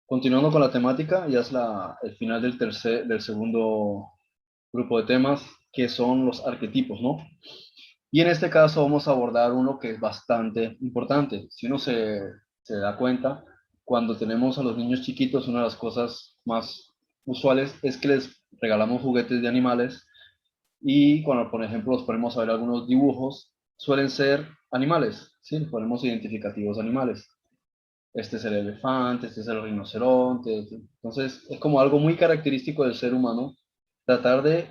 Continuando con la temática, ya es el final del segundo grupo de temas, que son los arquetipos, ¿no? Y en este caso vamos a abordar uno que es bastante importante. Si uno se da cuenta, cuando tenemos a los niños chiquitos, una de las cosas más usuales es que les regalamos juguetes de animales y cuando, por ejemplo, los ponemos a ver algunos dibujos, suelen ser animales, ¿sí? Les ponemos identificativos animales. Este es el elefante, este es el rinoceronte. Entonces, es como algo muy característico del ser humano, tratar de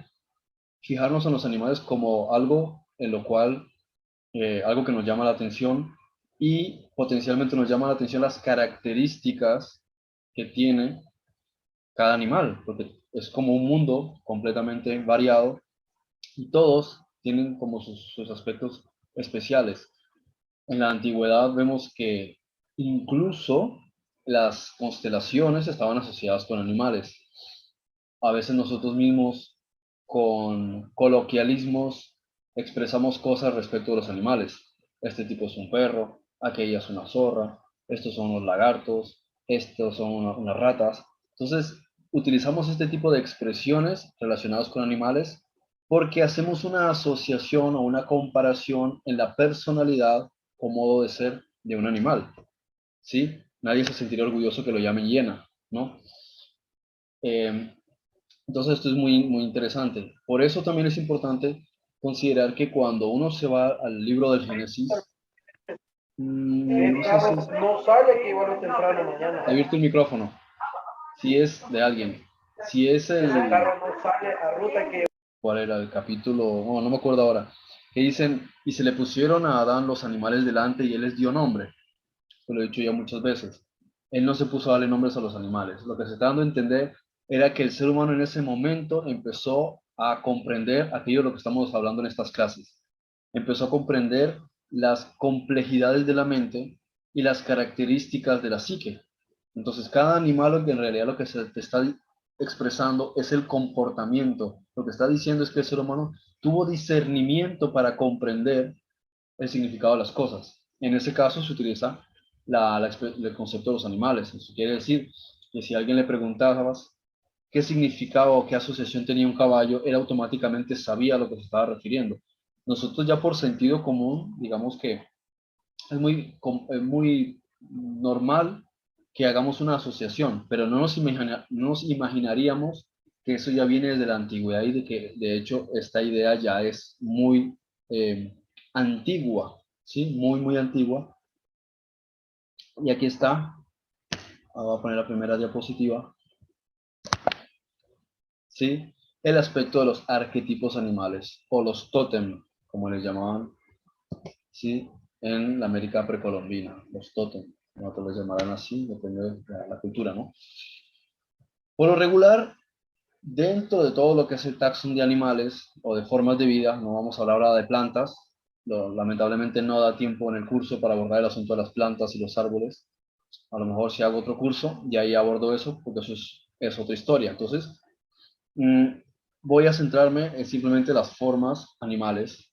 fijarnos en los animales como algo en lo cual, algo que nos llama la atención y potencialmente nos llama la atención las características que tiene cada animal, porque es como un mundo completamente variado y todos tienen como sus aspectos especiales. En la antigüedad vemos que incluso las constelaciones estaban asociadas con animales. A veces nosotros mismos, con coloquialismos, expresamos cosas respecto de los animales. Este tipo es un perro, aquella es una zorra, estos son los lagartos, estos son unas ratas. Entonces, utilizamos este tipo de expresiones relacionadas con animales porque hacemos una asociación o una comparación en la personalidad o modo de ser de un animal, ¿sí? Nadie se sentiría orgulloso que lo llamen hiena, ¿no? Eh, entonces esto es muy interesante. Por eso también es importante considerar que cuando uno se va al libro del Génesis, no sé si es... No sale que igual es temprano mañana. He abierto el micrófono, si es de alguien, si es Ese el... carro no sale a ruta que ¿Cuál era el capítulo? Oh, no me acuerdo ahora. Que dicen, y se le pusieron a Adán los animales delante y él les dio nombre. Lo he dicho ya muchas veces. Él no se puso a darle nombres a los animales. Lo que se está dando a entender era que el ser humano en ese momento empezó a comprender aquello de lo que estamos hablando en estas clases. Empezó a comprender las complejidades de la mente y las características de la psique. Entonces, cada animal lo que en realidad lo que se te está expresando es el comportamiento. Lo que está diciendo es que el ser humano tuvo discernimiento para comprender el significado de las cosas. En ese caso se utiliza el concepto de los animales. Eso quiere decir que si a alguien le preguntabas qué significaba o qué asociación tenía un caballo, él automáticamente sabía a lo que se estaba refiriendo. Nosotros ya por sentido común, digamos que es muy normal que hagamos una asociación, pero no nos imaginaríamos que eso ya viene desde la antigüedad y de que de hecho esta idea ya es muy antigua, ¿sí? Muy antigua. Y aquí está, voy a poner la primera diapositiva, ¿sí? El aspecto de los arquetipos animales o los tótem, como les llamaban, ¿sí? En la América precolombina, los tótem. Nosotros les llamarán así, depende de la cultura, ¿no? Por lo regular, dentro de todo lo que es el taxón de animales o de formas de vida, no vamos a hablar ahora de plantas, lamentablemente no da tiempo en el curso para abordar el asunto de las plantas y los árboles. A lo mejor si hago otro curso y ahí abordo eso, porque eso es otra historia. Entonces, mm, voy a centrarme en simplemente las formas animales,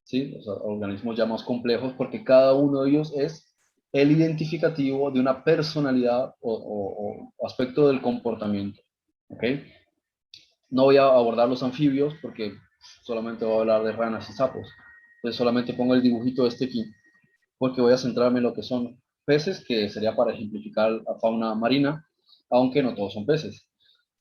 ¿sí? Los organismos ya más complejos, porque cada uno de ellos es el identificativo de una personalidad o aspecto del comportamiento. ¿Ok? No voy a abordar los anfibios porque solamente voy a hablar de ranas y sapos. Entonces solamente pongo el dibujito este aquí porque voy a centrarme en lo que son peces, que sería para ejemplificar la fauna marina, aunque no todos son peces.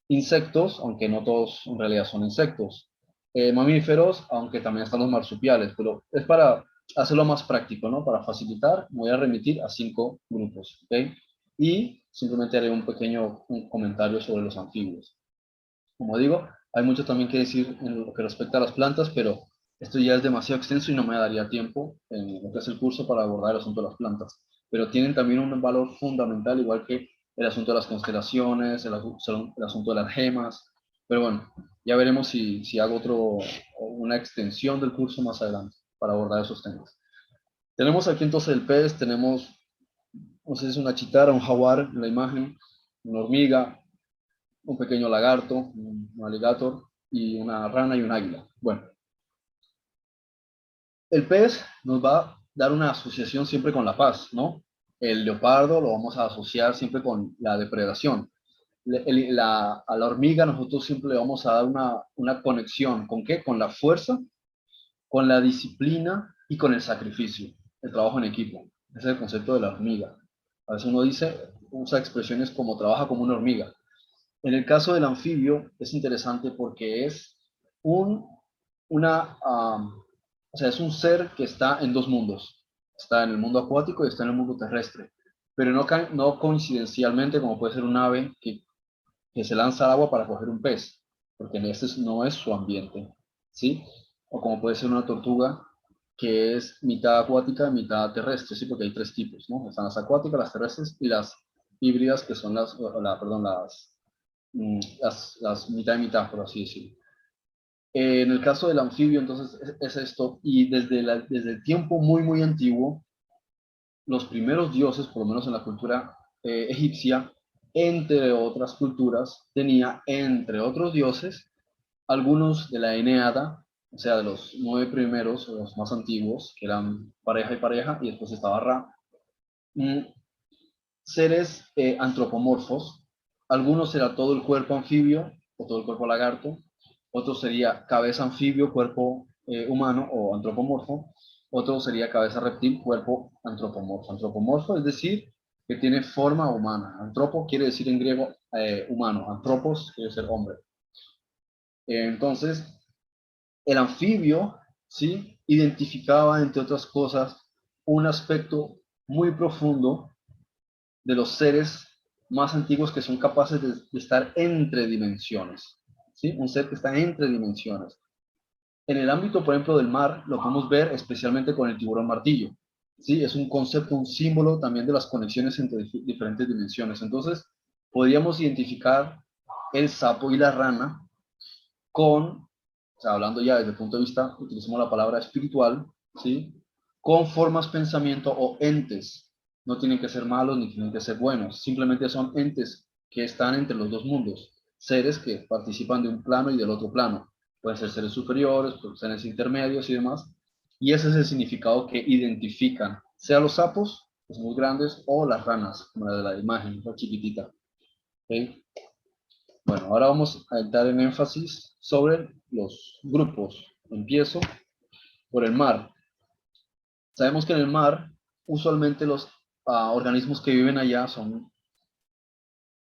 Insectos, aunque no todos en realidad son insectos. Mamíferos, aunque también están los marsupiales, pero es para hacerlo más práctico, ¿no? Para facilitar, me voy a remitir a 5 grupos, ¿ok? Y simplemente haré un comentario sobre los anfibios. Como digo, hay mucho también que decir en lo que respecta a las plantas, pero esto ya es demasiado extenso y no me daría tiempo en lo que es el curso para abordar el asunto de las plantas. Pero tienen también un valor fundamental, igual que el asunto de las constelaciones, el asunto de las gemas. Pero bueno, ya veremos si hago una extensión del curso más adelante para abordar esos temas. Tenemos aquí entonces el pez, tenemos, no sé si es una chitara, un jaguar en la imagen, una hormiga, un pequeño lagarto, un alligator y una rana y un águila. Bueno, el pez nos va a dar una asociación siempre con la paz, ¿no? El leopardo lo vamos a asociar siempre con la depredación. A la hormiga nosotros siempre le vamos a dar una conexión. ¿Con qué? Con la fuerza, con la disciplina y con el sacrificio, el trabajo en equipo. Ese es el concepto de la hormiga. A veces uno usa expresiones como trabaja como una hormiga. En el caso del anfibio es interesante porque es un, o sea, es un ser que está en dos mundos. Está en el mundo acuático y está en el mundo terrestre. Pero no coincidencialmente como puede ser un ave que se lanza al agua para coger un pez, porque este no es su ambiente, ¿sí? O como puede ser una tortuga que es mitad acuática, mitad terrestre, ¿sí? Porque hay tres tipos, ¿no? Están las acuáticas, las terrestres y las híbridas, que son perdón, las mitad y mitad, por así decirlo. En el caso del anfibio, entonces, es esto, y desde el tiempo muy, muy antiguo, los primeros dioses, por lo menos en la cultura egipcia, entre otras culturas, tenía, entre otros dioses, algunos de la Eneada, o sea, de los 9 primeros, los más antiguos, que eran pareja y pareja, y después estaba Ra, mm, seres antropomorfos. Algunos era todo el cuerpo anfibio o todo el cuerpo lagarto, otro sería cabeza anfibio, cuerpo humano o antropomorfo, otro sería cabeza reptil, cuerpo antropomorfo. Antropomorfo es decir, que tiene forma humana. Antropo quiere decir en griego humano, antropos quiere decir hombre. Entonces, el anfibio, ¿sí? Identificaba, entre otras cosas, un aspecto muy profundo de los seres más antiguos que son capaces de estar entre dimensiones, ¿sí? Un ser que está entre dimensiones. En el ámbito, por ejemplo, del mar, lo podemos ver especialmente con el tiburón martillo, ¿sí? Es un concepto, un símbolo también de las conexiones entre diferentes dimensiones. Entonces, podríamos identificar el sapo y la rana con, o sea, hablando ya desde el punto de vista, utilizamos la palabra espiritual, ¿sí? Con formas pensamiento o entes. No tienen que ser malos ni tienen que ser buenos, simplemente son entes que están entre los dos mundos, seres que participan de un plano y del otro plano. Pueden ser seres superiores, pueden ser seres intermedios y demás. Y ese es el significado que identifican, sea los sapos, los muy grandes, o las ranas, como la de la imagen, la chiquitita. ¿Okay? Bueno, ahora vamos a entrar en énfasis sobre los grupos. Empiezo por el mar. Sabemos que en el mar, usualmente los organismos que viven allá son,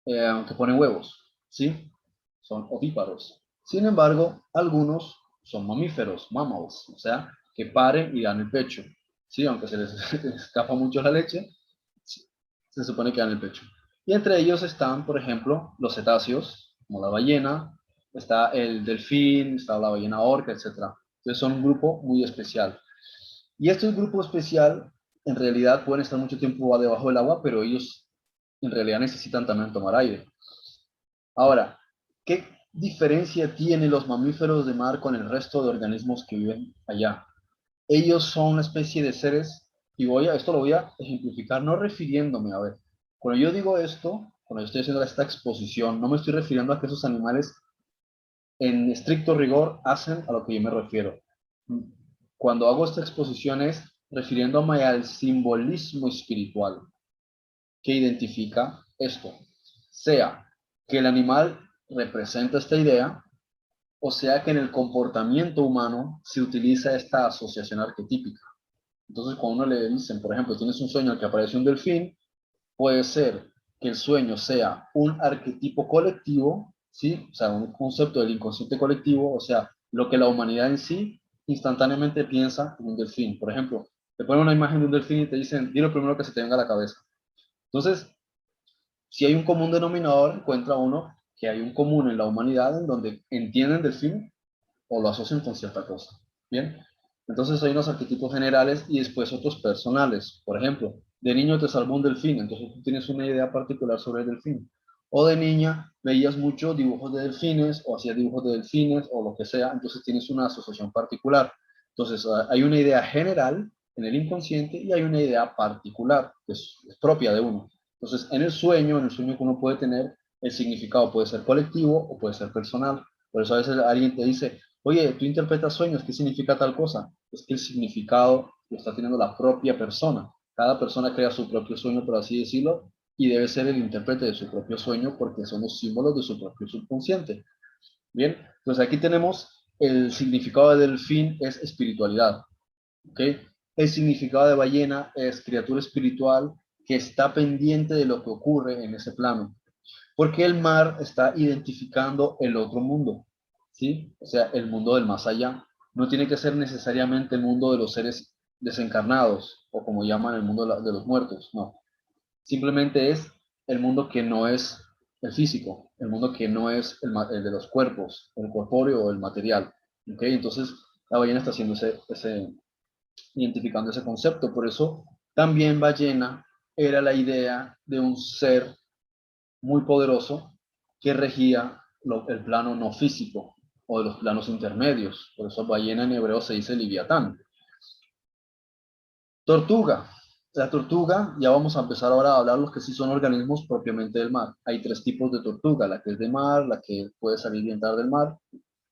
que ponen huevos, ¿sí? Son ovíparos. Sin embargo, algunos son mamíferos, mammals, o sea, que paren y dan el pecho, ¿sí? Aunque se les escapa mucho la leche, se supone que dan el pecho. Y entre ellos están, por ejemplo, los cetáceos, como la ballena, está el delfín, está la ballena orca, etc. Entonces son un grupo muy especial. Y este grupo especial, en realidad, pueden estar mucho tiempo debajo del agua, pero ellos en realidad necesitan también tomar aire. Ahora, ¿qué diferencia tienen los mamíferos de mar con el resto de organismos que viven allá? Ellos son una especie de seres, y esto lo voy a ejemplificar, no refiriéndome, a ver, cuando yo digo esto, cuando yo estoy haciendo esta exposición, no me estoy refiriendo a que esos animales en estricto rigor hacen a lo que yo me refiero. Cuando hago esta exposición es refiriéndome al simbolismo espiritual que identifica esto, sea que el animal representa esta idea, o sea que en el comportamiento humano se utiliza esta asociación arquetípica. Entonces, cuando uno le dicen, por ejemplo, tienes un sueño en el que aparece un delfín, puede ser que el sueño sea un arquetipo colectivo, ¿sí? O sea, un concepto del inconsciente colectivo, o sea, lo que la humanidad en sí instantáneamente piensa en un delfín. Por ejemplo, te ponen una imagen de un delfín y te dicen, di lo primero que se te venga a la cabeza. Entonces, si hay un común denominador, encuentra uno que hay un común en la humanidad en donde entienden delfín o lo asocian con cierta cosa. Bien, entonces hay unos arquetipos generales y después otros personales. Por ejemplo, de niño te salvó un delfín, entonces tú tienes una idea particular sobre el delfín. O de niña veías muchos dibujos de delfines o hacías dibujos de delfines o lo que sea, entonces tienes una asociación particular. Entonces hay una idea general en el inconsciente y hay una idea particular que es propia de uno. Entonces en el sueño que uno puede tener, el significado puede ser colectivo o puede ser personal. Por eso a veces alguien te dice, oye, tú interpretas sueños, ¿qué significa tal cosa? Es que el significado lo está teniendo la propia persona. Cada persona crea su propio sueño, por así decirlo, y debe ser el intérprete de su propio sueño porque son los símbolos de su propio subconsciente. Bien, pues aquí tenemos el significado de delfín es espiritualidad. ¿Ok? El significado de ballena es criatura espiritual que está pendiente de lo que ocurre en ese plano. Porque el mar está identificando el otro mundo, ¿sí? O sea, el mundo del más allá. No tiene que ser necesariamente el mundo de los seres desencarnados o como llaman el mundo de los muertos, no. Simplemente es el mundo que no es el físico, el mundo que no es el de los cuerpos, el corpóreo o el material. ¿Ok? Entonces, la ballena está haciendo identificando ese concepto. Por eso, también ballena era la idea de un ser muy poderoso que regía el plano no físico o de los planos intermedios. Por eso ballena en hebreo se dice Leviatán. Tortuga. La tortuga, ya vamos a empezar ahora a hablar los que sí son organismos propiamente del mar. Hay tres tipos de tortuga, la que es de mar, la que puede salir y entrar del mar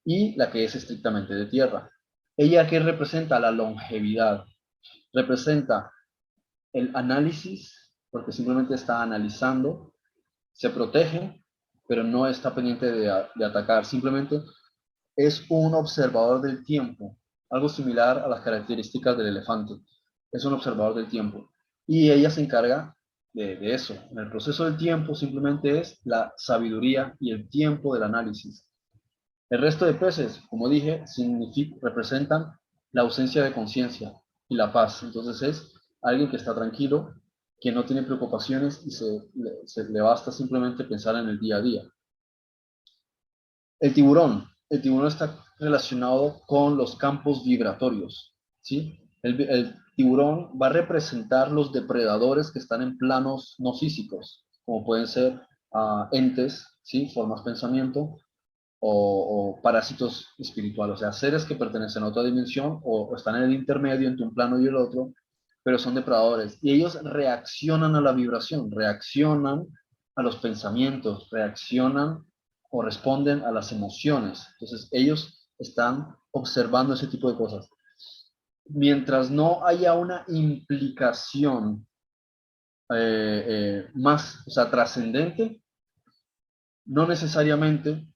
y la que es estrictamente de tierra. Ella que representa la longevidad, representa el análisis, porque simplemente está analizando, se protege, pero no está pendiente de atacar, simplemente es un observador del tiempo, algo similar a las características del elefante. Es un observador del tiempo. Y ella se encarga de eso. En el proceso del tiempo simplemente es la sabiduría y el tiempo del análisis. El resto de peces, como dije, representan la ausencia de conciencia y la paz. Entonces es alguien que está tranquilo, que no tiene preocupaciones y se le basta simplemente pensar en el día a día. El tiburón está relacionado con los campos vibratorios, ¿sí? El tiburón va a representar los depredadores que están en planos no físicos, como pueden ser entes, ¿sí? Formas pensamiento, o parásitos espirituales, o sea, seres que pertenecen a otra dimensión o están en el intermedio entre un plano y el otro, pero son depredadores. Y ellos reaccionan a la vibración, reaccionan a los pensamientos, reaccionan o responden a las emociones. Entonces, ellos están observando ese tipo de cosas. Mientras no haya una implicación más, o sea, trascendente, no necesariamente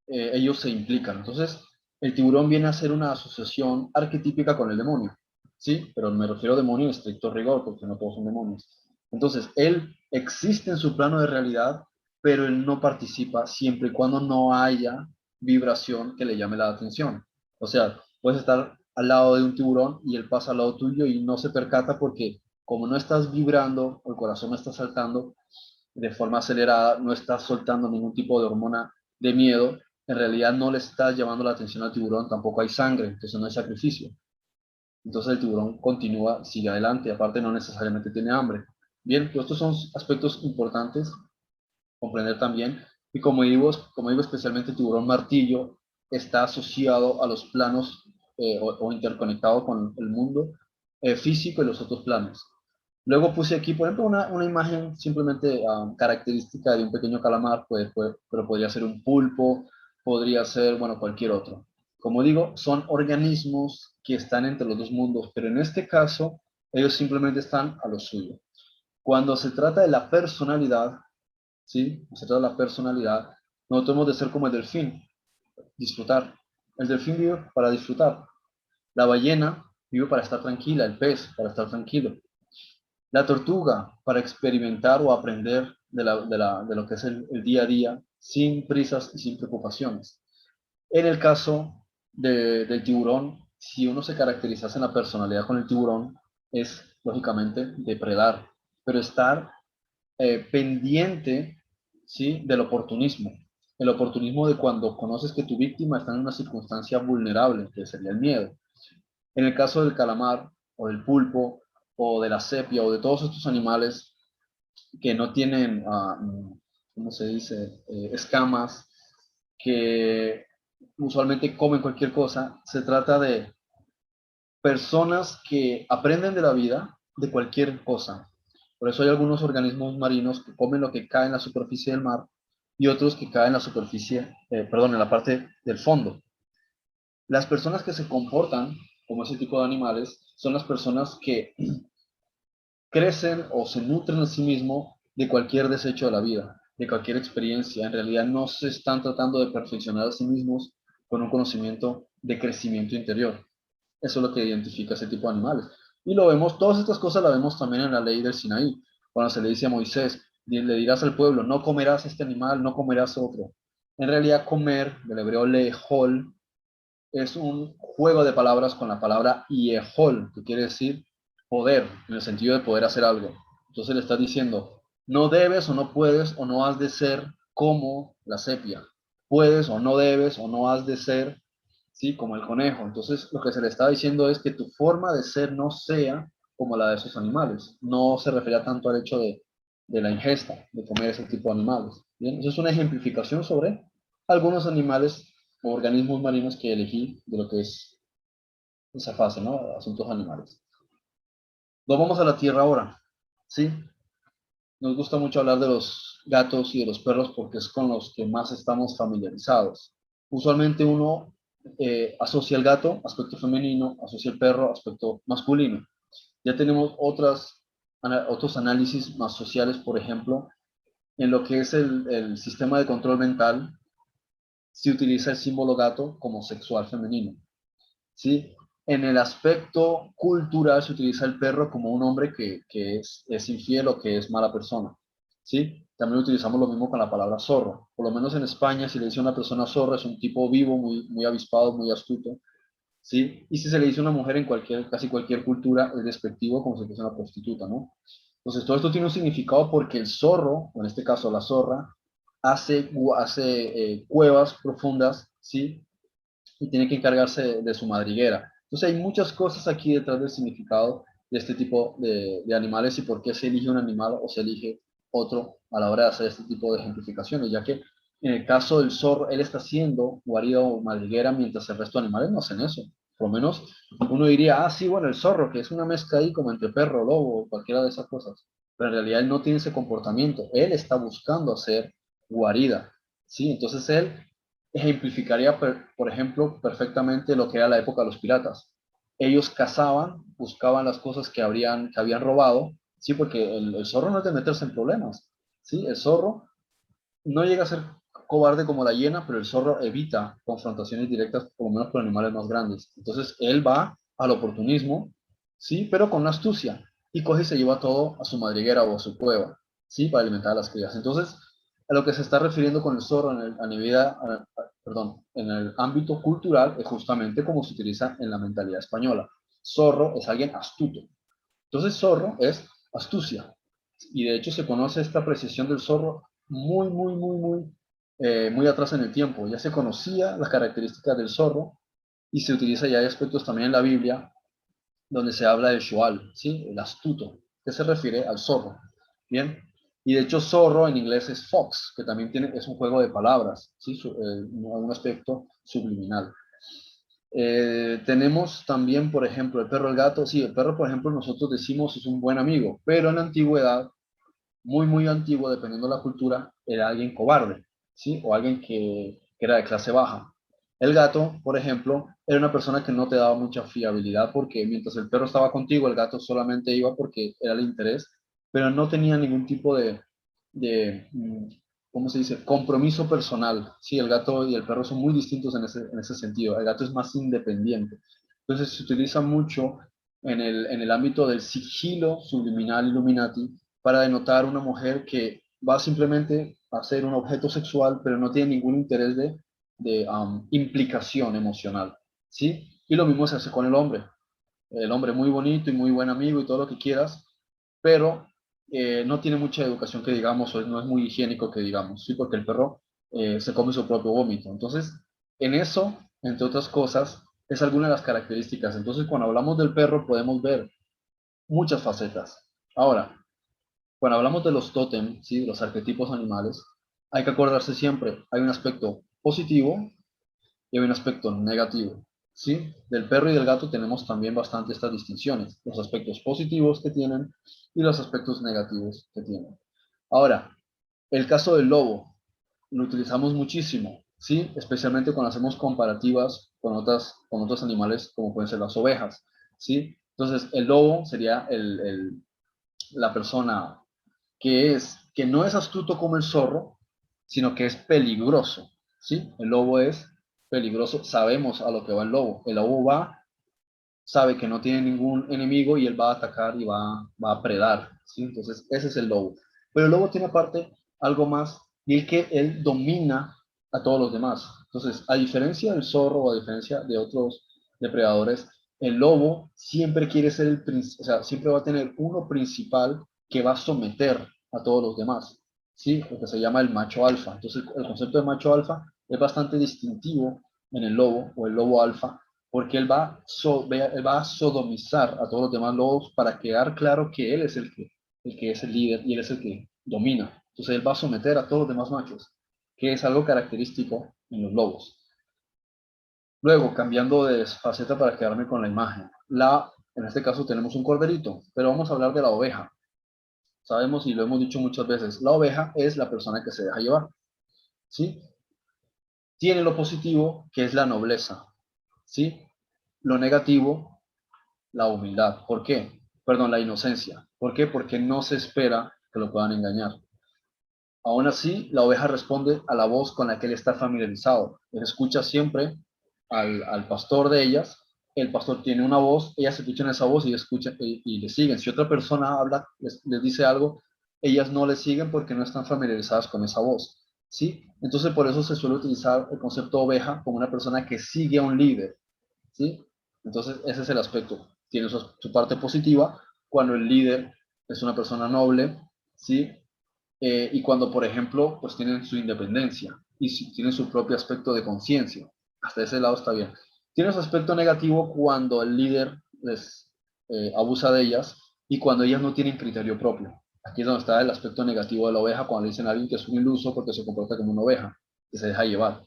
ellos se implican. Entonces, el tiburón viene a ser una asociación arquetípica con el demonio, ¿sí? Pero me refiero a demonio en estricto rigor, porque no todos son demonios. Entonces, él existe en su plano de realidad, pero él no participa siempre y cuando no haya vibración que le llame la atención. O sea, puedes estar al lado de un tiburón y él pasa al lado tuyo y no se percata porque como no estás vibrando, o el corazón no está saltando de forma acelerada, no estás soltando ningún tipo de hormona de miedo, en realidad no le estás llamando la atención al tiburón, tampoco hay sangre, entonces no hay sacrificio. Entonces el tiburón continúa, sigue adelante, aparte no necesariamente tiene hambre. Bien, pues estos son aspectos importantes comprender también. Y como digo especialmente el tiburón martillo está asociado a los planos o interconectado con el mundo físico y los otros planos. Luego puse aquí, por ejemplo, una imagen simplemente característica de un pequeño calamar, pero podría ser un pulpo, podría ser, bueno, cualquier otro. Como digo, son organismos que están entre los dos mundos, pero en este caso, ellos simplemente están a lo suyo. Cuando se trata de la personalidad, ¿sí? Se trata de la personalidad, no tenemos de ser como el delfín, disfrutar. El delfín vive para disfrutar. La ballena vive para estar tranquila, el pez para estar tranquilo. La tortuga para experimentar o aprender de lo que es el día a día sin prisas y sin preocupaciones. En el caso del tiburón, si uno se caracterizase en la personalidad con el tiburón, es lógicamente depredar, pero estar pendiente, ¿sí? Del oportunismo. El oportunismo de cuando conoces que tu víctima está en una circunstancia vulnerable, que sería el miedo. En el caso del calamar o del pulpo o de la sepia o de todos estos animales que no tienen, ¿cómo se dice?, escamas, que usualmente comen cualquier cosa, se trata de personas que aprenden de la vida de cualquier cosa. Por eso hay algunos organismos marinos que comen lo que cae en la superficie del mar y otros que caen en la superficie, perdón, en la parte del fondo. Las personas que se comportan como ese tipo de animales son las personas que crecen o se nutren a sí mismos de cualquier desecho de la vida, de cualquier experiencia. En realidad no se están tratando de perfeccionar a sí mismos con un conocimiento de crecimiento interior. Eso es lo que identifica ese tipo de animales. Y lo vemos, todas estas cosas las vemos también en la ley del Sinaí, cuando se le dice a Moisés, le dirás al pueblo, no comerás este animal, no comerás otro. En realidad comer, del hebreo lehol, es un juego de palabras con la palabra yehol, que quiere decir poder, en el sentido de poder hacer algo. Entonces le está diciendo, no debes o no puedes o no has de ser como la sepia. Puedes o no debes o no has de ser, ¿sí? Como el conejo. Entonces lo que se le está diciendo es que tu forma de ser no sea como la de esos animales. No se refería tanto al hecho de la ingesta, de comer ese tipo de animales. ¿Bien? Eso es una ejemplificación sobre algunos animales o organismos marinos que elegí de lo que es esa fase, ¿no? Asuntos animales. Nos vamos a la tierra ahora, ¿sí? Nos gusta mucho hablar de los gatos y de los perros porque es con los que más estamos familiarizados. Usualmente uno asocia el gato, aspecto femenino, asocia el perro, aspecto masculino. Ya tenemos otros análisis más sociales, por ejemplo, en lo que es el sistema de control mental, se utiliza el símbolo gato como sexual femenino. ¿Sí? En el aspecto cultural se utiliza el perro como un hombre que es infiel o que es mala persona. ¿Sí? También utilizamos lo mismo con la palabra zorro. Por lo menos en España, si le dice a una persona zorro, es un tipo vivo, muy avispado, muy astuto. ¿Sí? Y si se le dice a una mujer en casi cualquier cultura, es despectivo como si fuese una prostituta, ¿no? Entonces, todo esto tiene un significado porque el zorro, o en este caso la zorra, hace cuevas profundas, ¿sí? Y tiene que encargarse de su madriguera. Entonces hay muchas cosas aquí detrás del significado de este tipo de animales y por qué se elige un animal o se elige otro a la hora de hacer este tipo de ejemplificaciones, ya que en el caso del zorro, él está haciendo guarida o madriguera mientras el resto de animales no hacen eso. Por lo menos uno diría, ah, sí, bueno, el zorro, que es una mezcla ahí como entre perro, lobo, cualquiera de esas cosas. Pero en realidad él no tiene ese comportamiento. Él está buscando hacer guarida. ¿Sí? Entonces él ejemplificaría, por ejemplo, perfectamente lo que era la época de los piratas. Ellos cazaban, buscaban las cosas que habían robado, ¿sí? Porque el zorro no es de meterse en problemas, ¿sí? El zorro no llega a ser cobarde como la hiena, pero el zorro evita confrontaciones directas, por lo menos con animales más grandes. Entonces, él va al oportunismo, ¿sí? Pero con astucia, y coge y se lleva todo a su madriguera o a su cueva, ¿sí? Para alimentar a las crías. Entonces, a lo que se está refiriendo con el zorro perdón, en el ámbito cultural es justamente como se utiliza en la mentalidad española. Zorro es alguien astuto. Entonces, zorro es astucia. Y de hecho se conoce esta apreciación del zorro muy atrás en el tiempo. Ya se conocía las características del zorro y se utiliza ya hay aspectos también en la Biblia donde se habla del shoal, ¿sí? El astuto, que se refiere al zorro. Bien. Y de hecho zorro en inglés es fox, que también es un juego de palabras, ¿sí? Un aspecto subliminal. Tenemos también, por ejemplo, el perro, el gato. Sí, el perro, por ejemplo, nosotros decimos es un buen amigo, pero en la antigüedad, muy antiguo, dependiendo de la cultura, era alguien cobarde, ¿sí? O alguien que era de clase baja. El gato, por ejemplo, era una persona que no te daba mucha fiabilidad porque mientras el perro estaba contigo, el gato solamente iba porque era el interés, pero no tenía ningún tipo de ¿cómo se dice? Compromiso personal. Sí, el gato y el perro son muy distintos en ese sentido. El gato es más independiente. Entonces se utiliza mucho en el ámbito del sigilo subliminal Illuminati para denotar una mujer que va simplemente a ser un objeto sexual, pero no tiene ningún interés de implicación emocional. ¿Sí? Y lo mismo se hace con el hombre. El hombre muy bonito y muy buen amigo y todo lo que quieras, pero no tiene mucha educación que digamos, o no es muy higiénico que digamos, ¿sí? Porque el perro se come su propio vómito. Entonces, en eso, entre otras cosas, es alguna de las características. Entonces, cuando hablamos del perro, podemos ver muchas facetas. Ahora, cuando hablamos de los tótem, ¿sí? Los arquetipos animales, hay que acordarse siempre, hay un aspecto positivo y hay un aspecto negativo. ¿Sí? Del perro y del gato tenemos también bastante estas distinciones, los aspectos positivos que tienen y los aspectos negativos que tienen. Ahora, el caso del lobo lo utilizamos muchísimo, ¿sí? Especialmente cuando hacemos comparativas con otros animales como pueden ser las ovejas, ¿sí? Entonces, el lobo sería la persona que no es astuto como el zorro, sino que es peligroso, ¿sí? El lobo es peligroso, sabemos a lo que va el lobo. El lobo va, sabe que no tiene ningún enemigo y él va a atacar y va a predar, ¿sí? Entonces, ese es el lobo. Pero el lobo tiene aparte algo más, y es que él domina a todos los demás. Entonces, a diferencia del zorro o a diferencia de otros depredadores, el lobo siempre quiere ser o sea, siempre va a tener uno principal que va a someter a todos los demás, ¿sí? Lo que se llama el macho alfa. Entonces, el concepto de macho alfa es bastante distintivo en el lobo o el lobo alfa, porque él va a sodomizar a todos los demás lobos para quedar claro que él es el que es el líder y él es el que domina. Entonces él va a someter a todos los demás machos, que es algo característico en los lobos. Luego, cambiando de faceta para quedarme con la imagen, en este caso tenemos un corderito, pero vamos a hablar de la oveja. Sabemos y lo hemos dicho muchas veces, la oveja es la persona que se deja llevar, ¿sí? Tiene lo positivo, que es la nobleza, ¿sí? Lo negativo, la humildad. ¿Por qué? Perdón, la inocencia. ¿Por qué? Porque no se espera que lo puedan engañar. Aún así, la oveja responde a la voz con la que él está familiarizado. Él escucha siempre al pastor de ellas. El pastor tiene una voz, ellas escuchan esa voz y, y le siguen. Si otra persona habla, les dice algo, ellas no le siguen porque no están familiarizadas con esa voz, ¿sí? Entonces, por eso se suele utilizar el concepto oveja como una persona que sigue a un líder, ¿sí? Entonces, ese es el aspecto. Tiene su parte positiva cuando el líder es una persona noble, ¿sí? Y cuando, por ejemplo, pues tienen su independencia y tienen su propio aspecto de conciencia. Hasta ese lado está bien. Tiene su aspecto negativo cuando el líder les abusa de ellas y cuando ellas no tienen criterio propio. Aquí es donde está el aspecto negativo de la oveja, cuando le dicen a alguien que es un iluso porque se comporta como una oveja, que se deja llevar.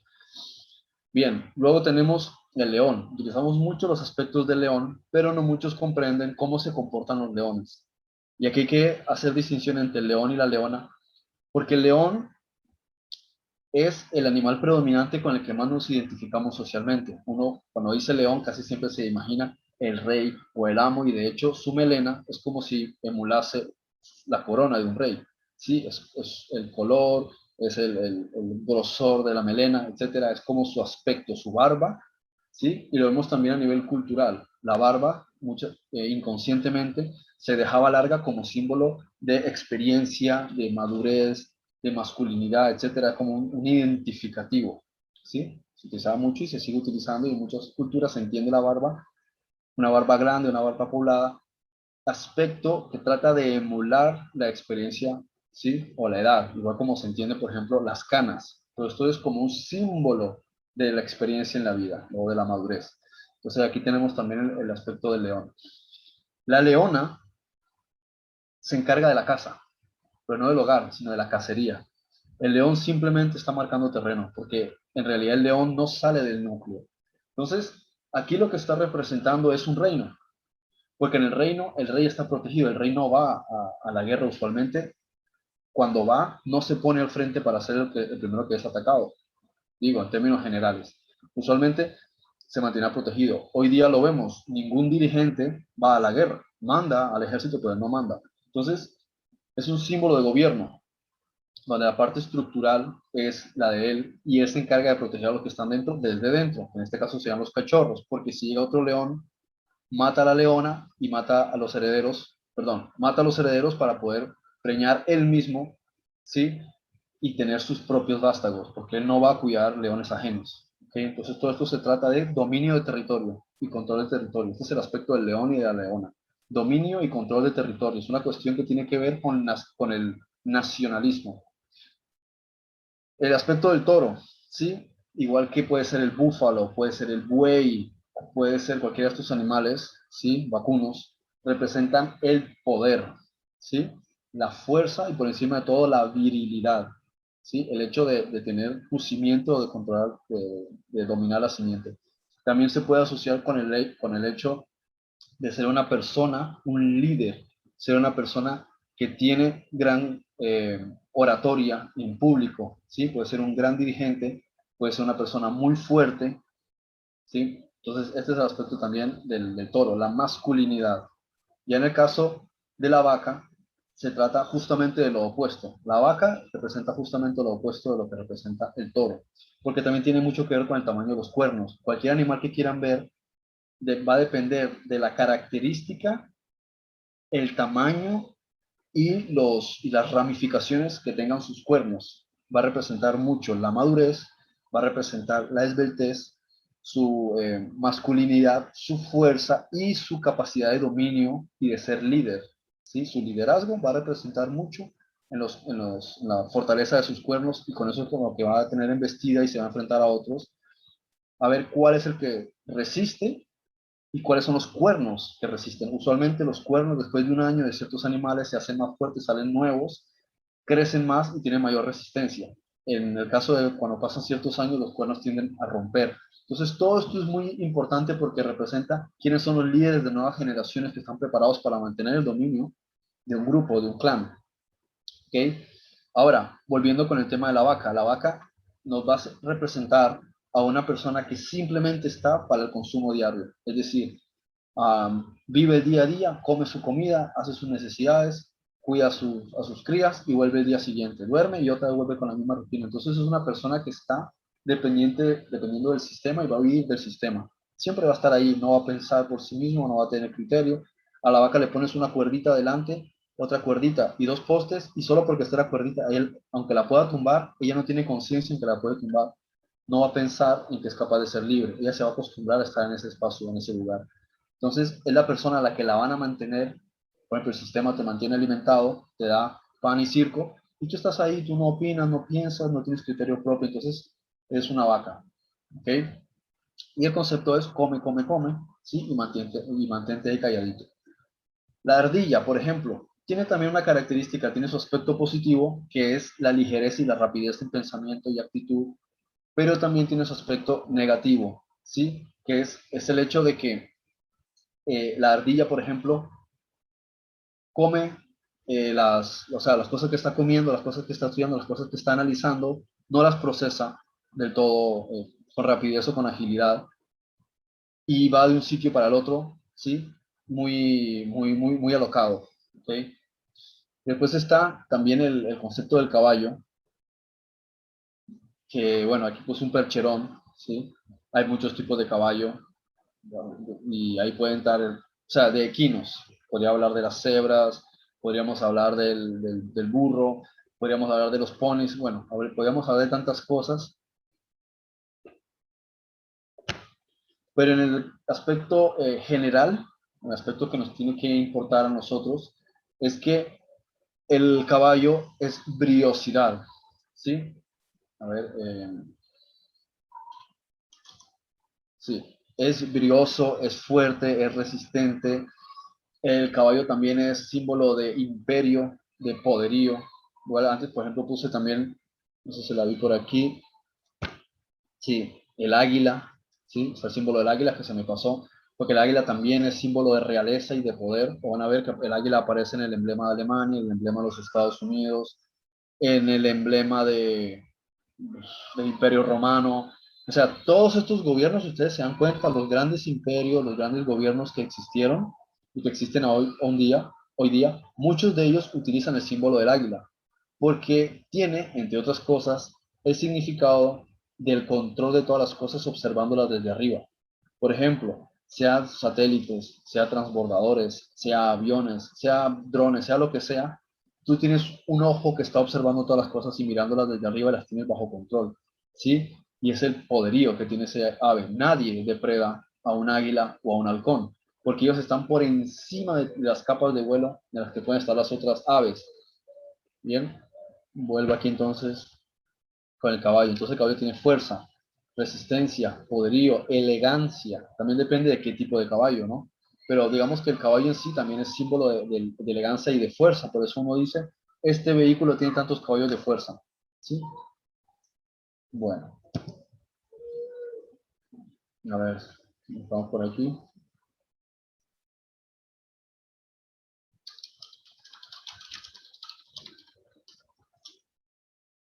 Bien, luego tenemos el león. Utilizamos mucho los aspectos del león, pero no muchos comprenden cómo se comportan los leones. Y aquí hay que hacer distinción entre el león y la leona, porque el león es el animal predominante con el que más nos identificamos socialmente. Uno, cuando dice león, casi siempre se imagina el rey o el amo, y de hecho su melena es como si emulase la corona de un rey. Sí, es el color, es el grosor de la melena, etcétera, es como su aspecto, su barba, ¿sí? Y lo vemos también a nivel cultural. La barba, inconscientemente, se dejaba larga como símbolo de experiencia, de madurez, de masculinidad, etcétera, como un identificativo, ¿sí? Se utilizaba mucho y se sigue utilizando y en muchas culturas se entiende la barba, una barba grande, una barba poblada, aspecto que trata de emular la experiencia, ¿sí? O la edad, igual como se entiende, por ejemplo, las canas. Pero esto es como un símbolo de la experiencia en la vida o de la madurez. Entonces aquí tenemos también el aspecto del león. La leona se encarga de la caza, pero no del hogar, sino de la cacería. El león simplemente está marcando terreno, porque en realidad el león no sale del núcleo. Entonces, aquí lo que está representando es un reino, porque en el reino el rey está protegido, el rey no va a la guerra usualmente. Cuando va, no se pone al frente para ser el primero que es atacado, digo, en términos generales. Usualmente se mantiene protegido. Hoy día lo vemos, ningún dirigente va a la guerra, manda al ejército, pero no manda. Entonces, es un símbolo de gobierno, donde la parte estructural es la de él y él se encarga de proteger a los que están dentro desde dentro. En este caso serían los cachorros, porque si llega otro león, mata a la leona y mata a los herederos, perdón, mata a los herederos para poder preñar él mismo, ¿sí? Y tener sus propios vástagos, porque él no va a cuidar leones ajenos. ¿Okay? Entonces todo esto se trata de dominio de territorio y control de territorio. Este es el aspecto del león y de la leona. Dominio y control de territorio. Es una cuestión que tiene que ver con el nacionalismo. El aspecto del toro, ¿sí? Igual que puede ser el búfalo, puede ser el buey, puede ser cualquiera de estos animales, ¿sí? Vacunos, representan el poder, ¿sí? La fuerza y por encima de todo la virilidad, ¿sí? El hecho de tener lucimiento, de controlar, de dominar la simiente. También se puede asociar con el hecho de ser una persona, un líder, ser una persona que tiene gran oratoria en público, ¿sí? Puede ser un gran dirigente, puede ser una persona muy fuerte, ¿sí? Entonces, este es el aspecto también del toro, la masculinidad. Ya en el caso de la vaca, se trata justamente de lo opuesto. La vaca representa justamente lo opuesto de lo que representa el toro, porque también tiene mucho que ver con el tamaño de los cuernos. Cualquier animal que quieran ver va a depender de la característica, el tamaño y las ramificaciones que tengan sus cuernos. Va a representar mucho la madurez, va a representar la esbeltez, su masculinidad, su fuerza y su capacidad de dominio y de ser líder. ¿Sí? Su liderazgo va a representar mucho en la fortaleza de sus cuernos, y con eso es como que va a tener embestida y se va a enfrentar a otros, a ver cuál es el que resiste y cuáles son los cuernos que resisten. Usualmente los cuernos después de un año de ciertos animales se hacen más fuertes, salen nuevos, crecen más y tienen mayor resistencia. En el caso de cuando pasan ciertos años, los cuernos tienden a romper. Entonces, todo esto es muy importante porque representa quiénes son los líderes de nuevas generaciones que están preparados para mantener el dominio de un grupo, de un clan. ¿Okay? Ahora, volviendo con el tema de la vaca nos va a representar a una persona que simplemente está para el consumo diario. Es decir, vive el día a día, come su comida, hace sus necesidades, cuida a sus crías y vuelve el día siguiente. Duerme y otra vez vuelve con la misma rutina. Entonces es una persona que está dependiendo del sistema y va a vivir del sistema. Siempre va a estar ahí, no va a pensar por sí mismo, no va a tener criterio. A la vaca le pones una cuerdita adelante, otra cuerdita y dos postes, y solo porque está la cuerdita, él, aunque la pueda tumbar, ella no tiene conciencia en que la puede tumbar. No va a pensar en que es capaz de ser libre. Ella se va a acostumbrar a estar en ese espacio, en ese lugar. Entonces, es la persona a la que la van a mantener. Por ejemplo, el sistema te mantiene alimentado, te da pan y circo, y tú estás ahí, tú no opinas, no piensas, no tienes criterio propio, entonces eres una vaca. ¿Ok? Y el concepto es come, come, come, ¿sí? Y mantente ahí calladito. La ardilla, por ejemplo, tiene también una característica, tiene su aspecto positivo, que es la ligereza y la rapidez en pensamiento y actitud, pero también tiene su aspecto negativo, ¿sí? Que es el hecho de que la ardilla, por ejemplo, come o sea, las cosas que está comiendo, las cosas que está estudiando, las cosas que está analizando, no las procesa del todo con rapidez o con agilidad, y va de un sitio para el otro, ¿sí? Muy alocado, ¿ok? Después está también el concepto del caballo, que bueno, aquí puse un percherón, ¿sí? Hay muchos tipos de caballo, y ahí pueden estar, o sea, de equinos. Podría hablar de las cebras, podríamos hablar del burro, podríamos hablar de los ponis, bueno, podríamos hablar de tantas cosas, pero en el aspecto general, el aspecto que nos tiene que importar a nosotros, es que el caballo es briosidad, ¿sí? A ver, sí, es brioso, es fuerte, es resistente. El caballo también es símbolo de imperio, de poderío. Igual antes, por ejemplo, puse también, no sé si la vi por aquí, sí, el águila, sí, es el símbolo del águila que se me pasó, porque el águila también es símbolo de realeza y de poder. O van a ver que el águila aparece en el emblema de Alemania, en el emblema de los Estados Unidos, en el emblema del Imperio Romano. O sea, todos estos gobiernos, si ustedes se dan cuenta, los grandes imperios, los grandes gobiernos que existieron y que existen hoy día, muchos de ellos utilizan el símbolo del águila, porque tiene, entre otras cosas, el significado del control de todas las cosas observándolas desde arriba. Por ejemplo, sea satélites, sea transbordadores, sea aviones, sea drones, sea lo que sea, tú tienes un ojo que está observando todas las cosas y mirándolas desde arriba las tienes bajo control, ¿sí? Y es el poderío que tiene ese ave. Nadie depreda a un águila o a un halcón, porque ellos están por encima de las capas de vuelo de las que pueden estar las otras aves. Bien, vuelvo aquí entonces con el caballo. Entonces el caballo tiene fuerza, resistencia, poderío, elegancia. También depende de qué tipo de caballo, ¿no? Pero digamos que el caballo en sí también es símbolo de elegancia y de fuerza. Por eso uno dice, este vehículo tiene tantos caballos de fuerza. ¿Sí? Bueno, a ver, vamos por aquí.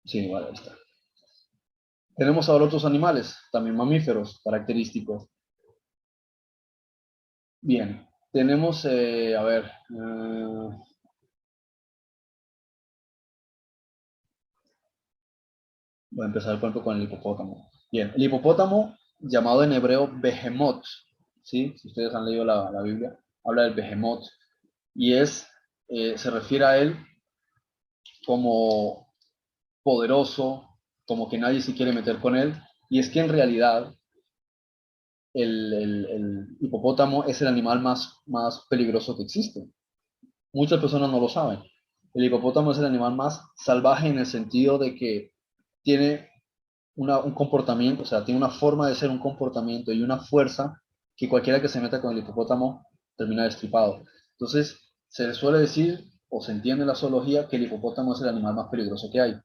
Sí, vale, ahí está. Tenemos ahora otros animales, también mamíferos, característicos. Bien, tenemos, a ver, Voy a empezar, por ejemplo, con el hipopótamo. Bien, el hipopótamo, llamado en hebreo Behemoth, ¿sí? Si ustedes han leído la Biblia, habla del Behemoth, y se refiere a él como poderoso, como que nadie se quiere meter con él, y es que en realidad el hipopótamo es el animal más peligroso que existe. Muchas personas no lo saben. El hipopótamo es el animal más salvaje en el sentido de que tiene un comportamiento, o sea, tiene una forma de ser, un comportamiento y una fuerza que cualquiera que se meta con el hipopótamo termina destripado. Entonces, se le suele decir, o se entiende en la zoología, que el hipopótamo es el animal más peligroso que hay.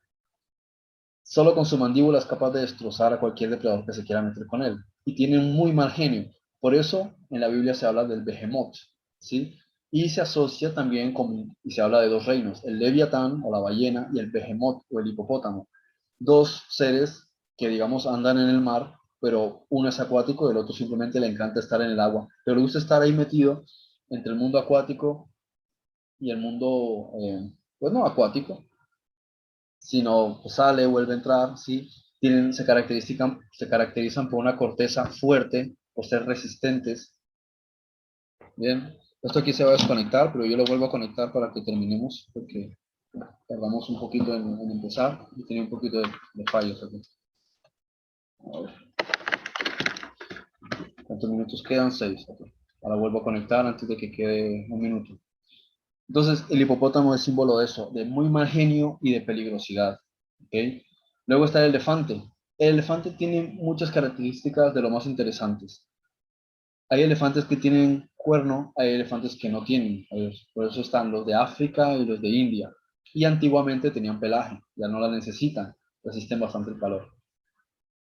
Solo con su mandíbula es capaz de destrozar a cualquier depredador que se quiera meter con él. Y tiene un muy mal genio. Por eso en la Biblia se habla del behemoth, ¿sí? Y se asocia también y se habla de dos reinos, el leviatán o la ballena y el behemoth o el hipopótamo. Dos seres que, digamos, andan en el mar, pero uno es acuático y el otro simplemente le encanta estar en el agua. Pero le gusta estar ahí metido entre el mundo acuático y el mundo, pues no acuático, sino pues, sale, vuelve a entrar, ¿sí? Se caracterizan por una corteza fuerte, por ser resistentes. Bien, esto aquí se va a desconectar, pero yo lo vuelvo a conectar para que terminemos, porque tardamos un poquito en empezar y tiene un poquito de fallos aquí. A ver, ¿cuántos minutos quedan? 6. Okay. Ahora vuelvo a conectar antes de que quede un minuto. Entonces, el hipopótamo es símbolo de eso, de muy mal genio y de peligrosidad. ¿Okay? Luego está el elefante. El elefante tiene muchas características de lo más interesantes. Hay elefantes que tienen cuerno, hay elefantes que no tienen. Por eso están los de África y los de India. Y antiguamente tenían pelaje, ya no la necesitan, resisten bastante el calor.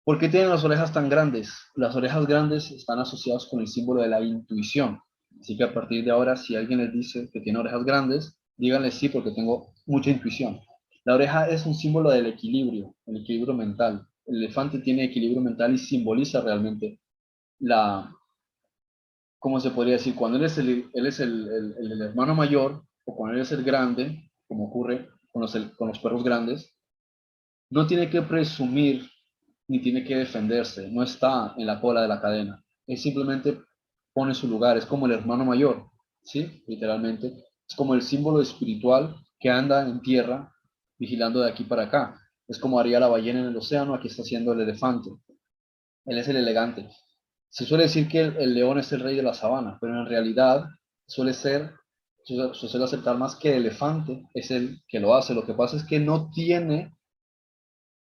¿Por qué tienen las orejas tan grandes? Las orejas grandes están asociadas con el símbolo de la intuición. Así que a partir de ahora, si alguien les dice que tiene orejas grandes, díganle sí porque tengo mucha intuición. La oreja es un símbolo del equilibrio, el equilibrio mental. El elefante tiene equilibrio mental y simboliza realmente la, ¿cómo se podría decir? Cuando él es el hermano mayor o cuando él es el grande, como ocurre con los perros grandes, no tiene que presumir ni tiene que defenderse, no está en la cola de la cadena. Él simplemente pone su lugar, es como el hermano mayor, ¿sí? Literalmente. Es como el símbolo espiritual que anda en tierra vigilando de aquí para acá. Es como haría la ballena en el océano, aquí está haciendo el elefante. Él es el elegante. Se suele decir que el león es el rey de la sabana, pero en realidad suele ser, se suele aceptar más que el elefante es el que lo hace. Lo que pasa es que no tiene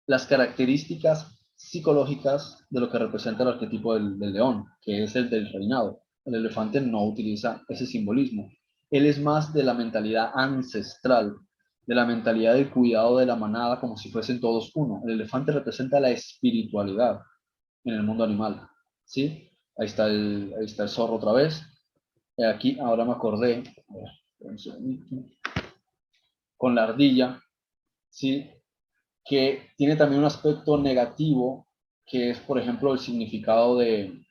las características psicológicas de lo que representa el arquetipo del león, que es el del reinado. El elefante no utiliza ese simbolismo. Él es más de la mentalidad ancestral, de la mentalidad del cuidado de la manada como si fuesen todos uno. El elefante representa la espiritualidad en el mundo animal. ¿Sí? Ahí está el zorro otra vez. Aquí, ahora me acordé, con la ardilla, ¿sí? Que tiene también un aspecto negativo, que es, por ejemplo, el significado de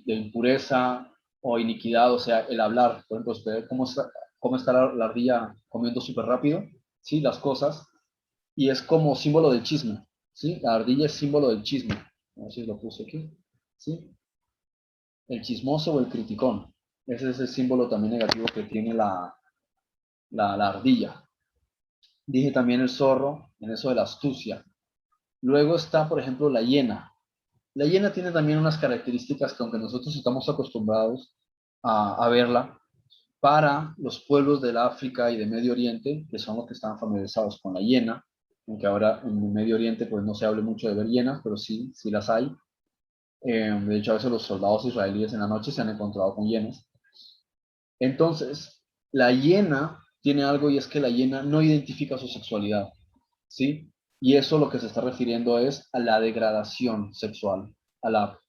impureza o iniquidad, o sea, el hablar. Por ejemplo, usted cómo está la ardilla comiendo súper rápido, ¿sí? Las cosas, y es como símbolo del chisme, ¿sí? La ardilla es símbolo del chisme. A ver si lo puse aquí, ¿sí? El chismoso o el criticón. Ese es el símbolo también negativo que tiene la ardilla. Dije también el zorro, en eso de la astucia. Luego está, por ejemplo, la hiena. La hiena tiene también unas características que aunque nosotros estamos acostumbrados a verla, para los pueblos del África y de Medio Oriente, que son los que están familiarizados con la hiena, aunque ahora en el Medio Oriente pues no se hable mucho de ver hienas, pero sí, sí las hay. De hecho, a veces los soldados israelíes en la noche se han encontrado con hienas. Entonces, la hiena tiene algo y es que la hiena no identifica su sexualidad, ¿sí? Y eso lo que se está refiriendo es a la degradación sexual, a la,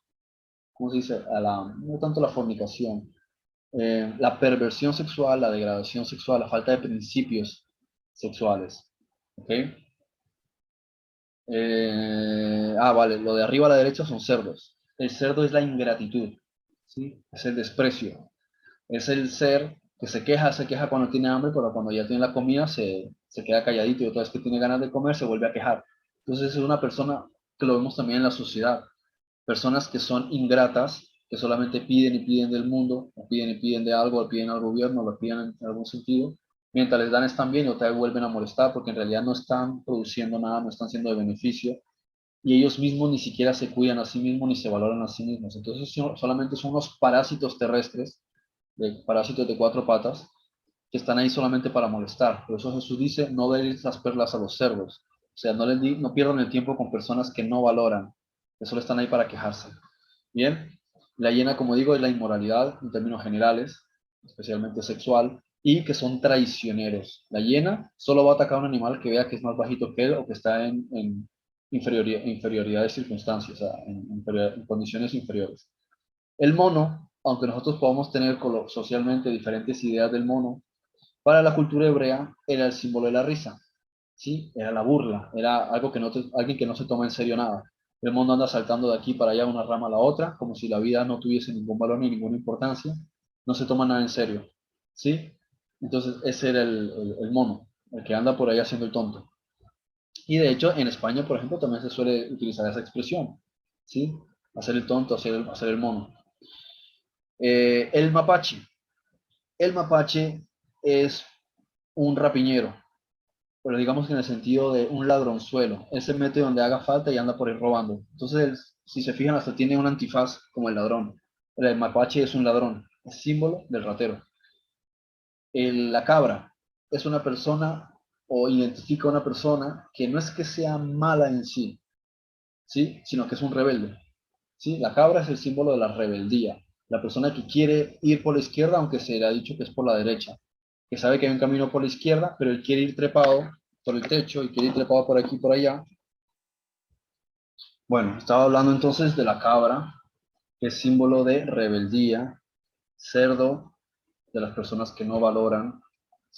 ¿cómo se dice? No tanto la fornicación, la perversión sexual, la degradación sexual, la falta de principios sexuales, ¿ok? Vale, lo de arriba a la derecha son cerdos. El cerdo es la ingratitud, ¿sí? Es el desprecio. Es el ser que se queja cuando tiene hambre, pero cuando ya tiene la comida se queda calladito y otra vez que tiene ganas de comer se vuelve a quejar. Entonces es una persona que lo vemos también en la sociedad. Personas que son ingratas, que solamente piden y piden del mundo, o piden y piden de algo, o piden al gobierno, lo piden en algún sentido. Mientras les dan están bien y otra vez vuelven a molestar porque en realidad no están produciendo nada, no están siendo de beneficio y ellos mismos ni siquiera se cuidan a sí mismos ni se valoran a sí mismos. Entonces solamente son unos parásitos terrestres, de parásitos de cuatro patas, que están ahí solamente para molestar. Por eso Jesús dice, no deis las perlas a los cerdos. O sea, no pierdan el tiempo con personas que no valoran, que solo están ahí para quejarse. Bien, la hiena, como digo, es la inmoralidad en términos generales, especialmente sexual, y que son traicioneros. La hiena solo va a atacar a un animal que vea que es más bajito que él o que está en inferioridad de circunstancias, o sea, en condiciones inferiores. El mono, aunque nosotros podamos tener socialmente diferentes ideas del mono, para la cultura hebrea era el símbolo de la risa, ¿sí? Era la burla, era algo que alguien que no se toma en serio nada. El mundo anda saltando de aquí para allá, una rama a la otra, como si la vida no tuviese ningún valor ni ninguna importancia. No se toma nada en serio, ¿sí? Entonces ese era el mono, el que anda por ahí haciendo el tonto. Y de hecho, en España, por ejemplo, también se suele utilizar esa expresión, ¿sí? Hacer el tonto, hacer el mono. El mapache. El mapache es un rapiñero, pero digamos que en el sentido de un ladronzuelo. Él se mete donde haga falta y anda por ahí robando. Entonces, si se fijan, hasta tiene un antifaz como el ladrón. El mapache es un ladrón, es símbolo del ratero. La cabra es una persona o identifica a una persona que no es que sea mala en sí, ¿sí? Sino que es un rebelde. ¿Sí? La cabra es el símbolo de la rebeldía. La persona que quiere ir por la izquierda, aunque se le ha dicho que es por la derecha. Que sabe que hay un camino por la izquierda, pero él quiere ir trepado por el techo y quiere ir trepado por aquí y por allá. Bueno, estaba hablando entonces de la cabra, que es símbolo de rebeldía, cerdo, de las personas que no valoran,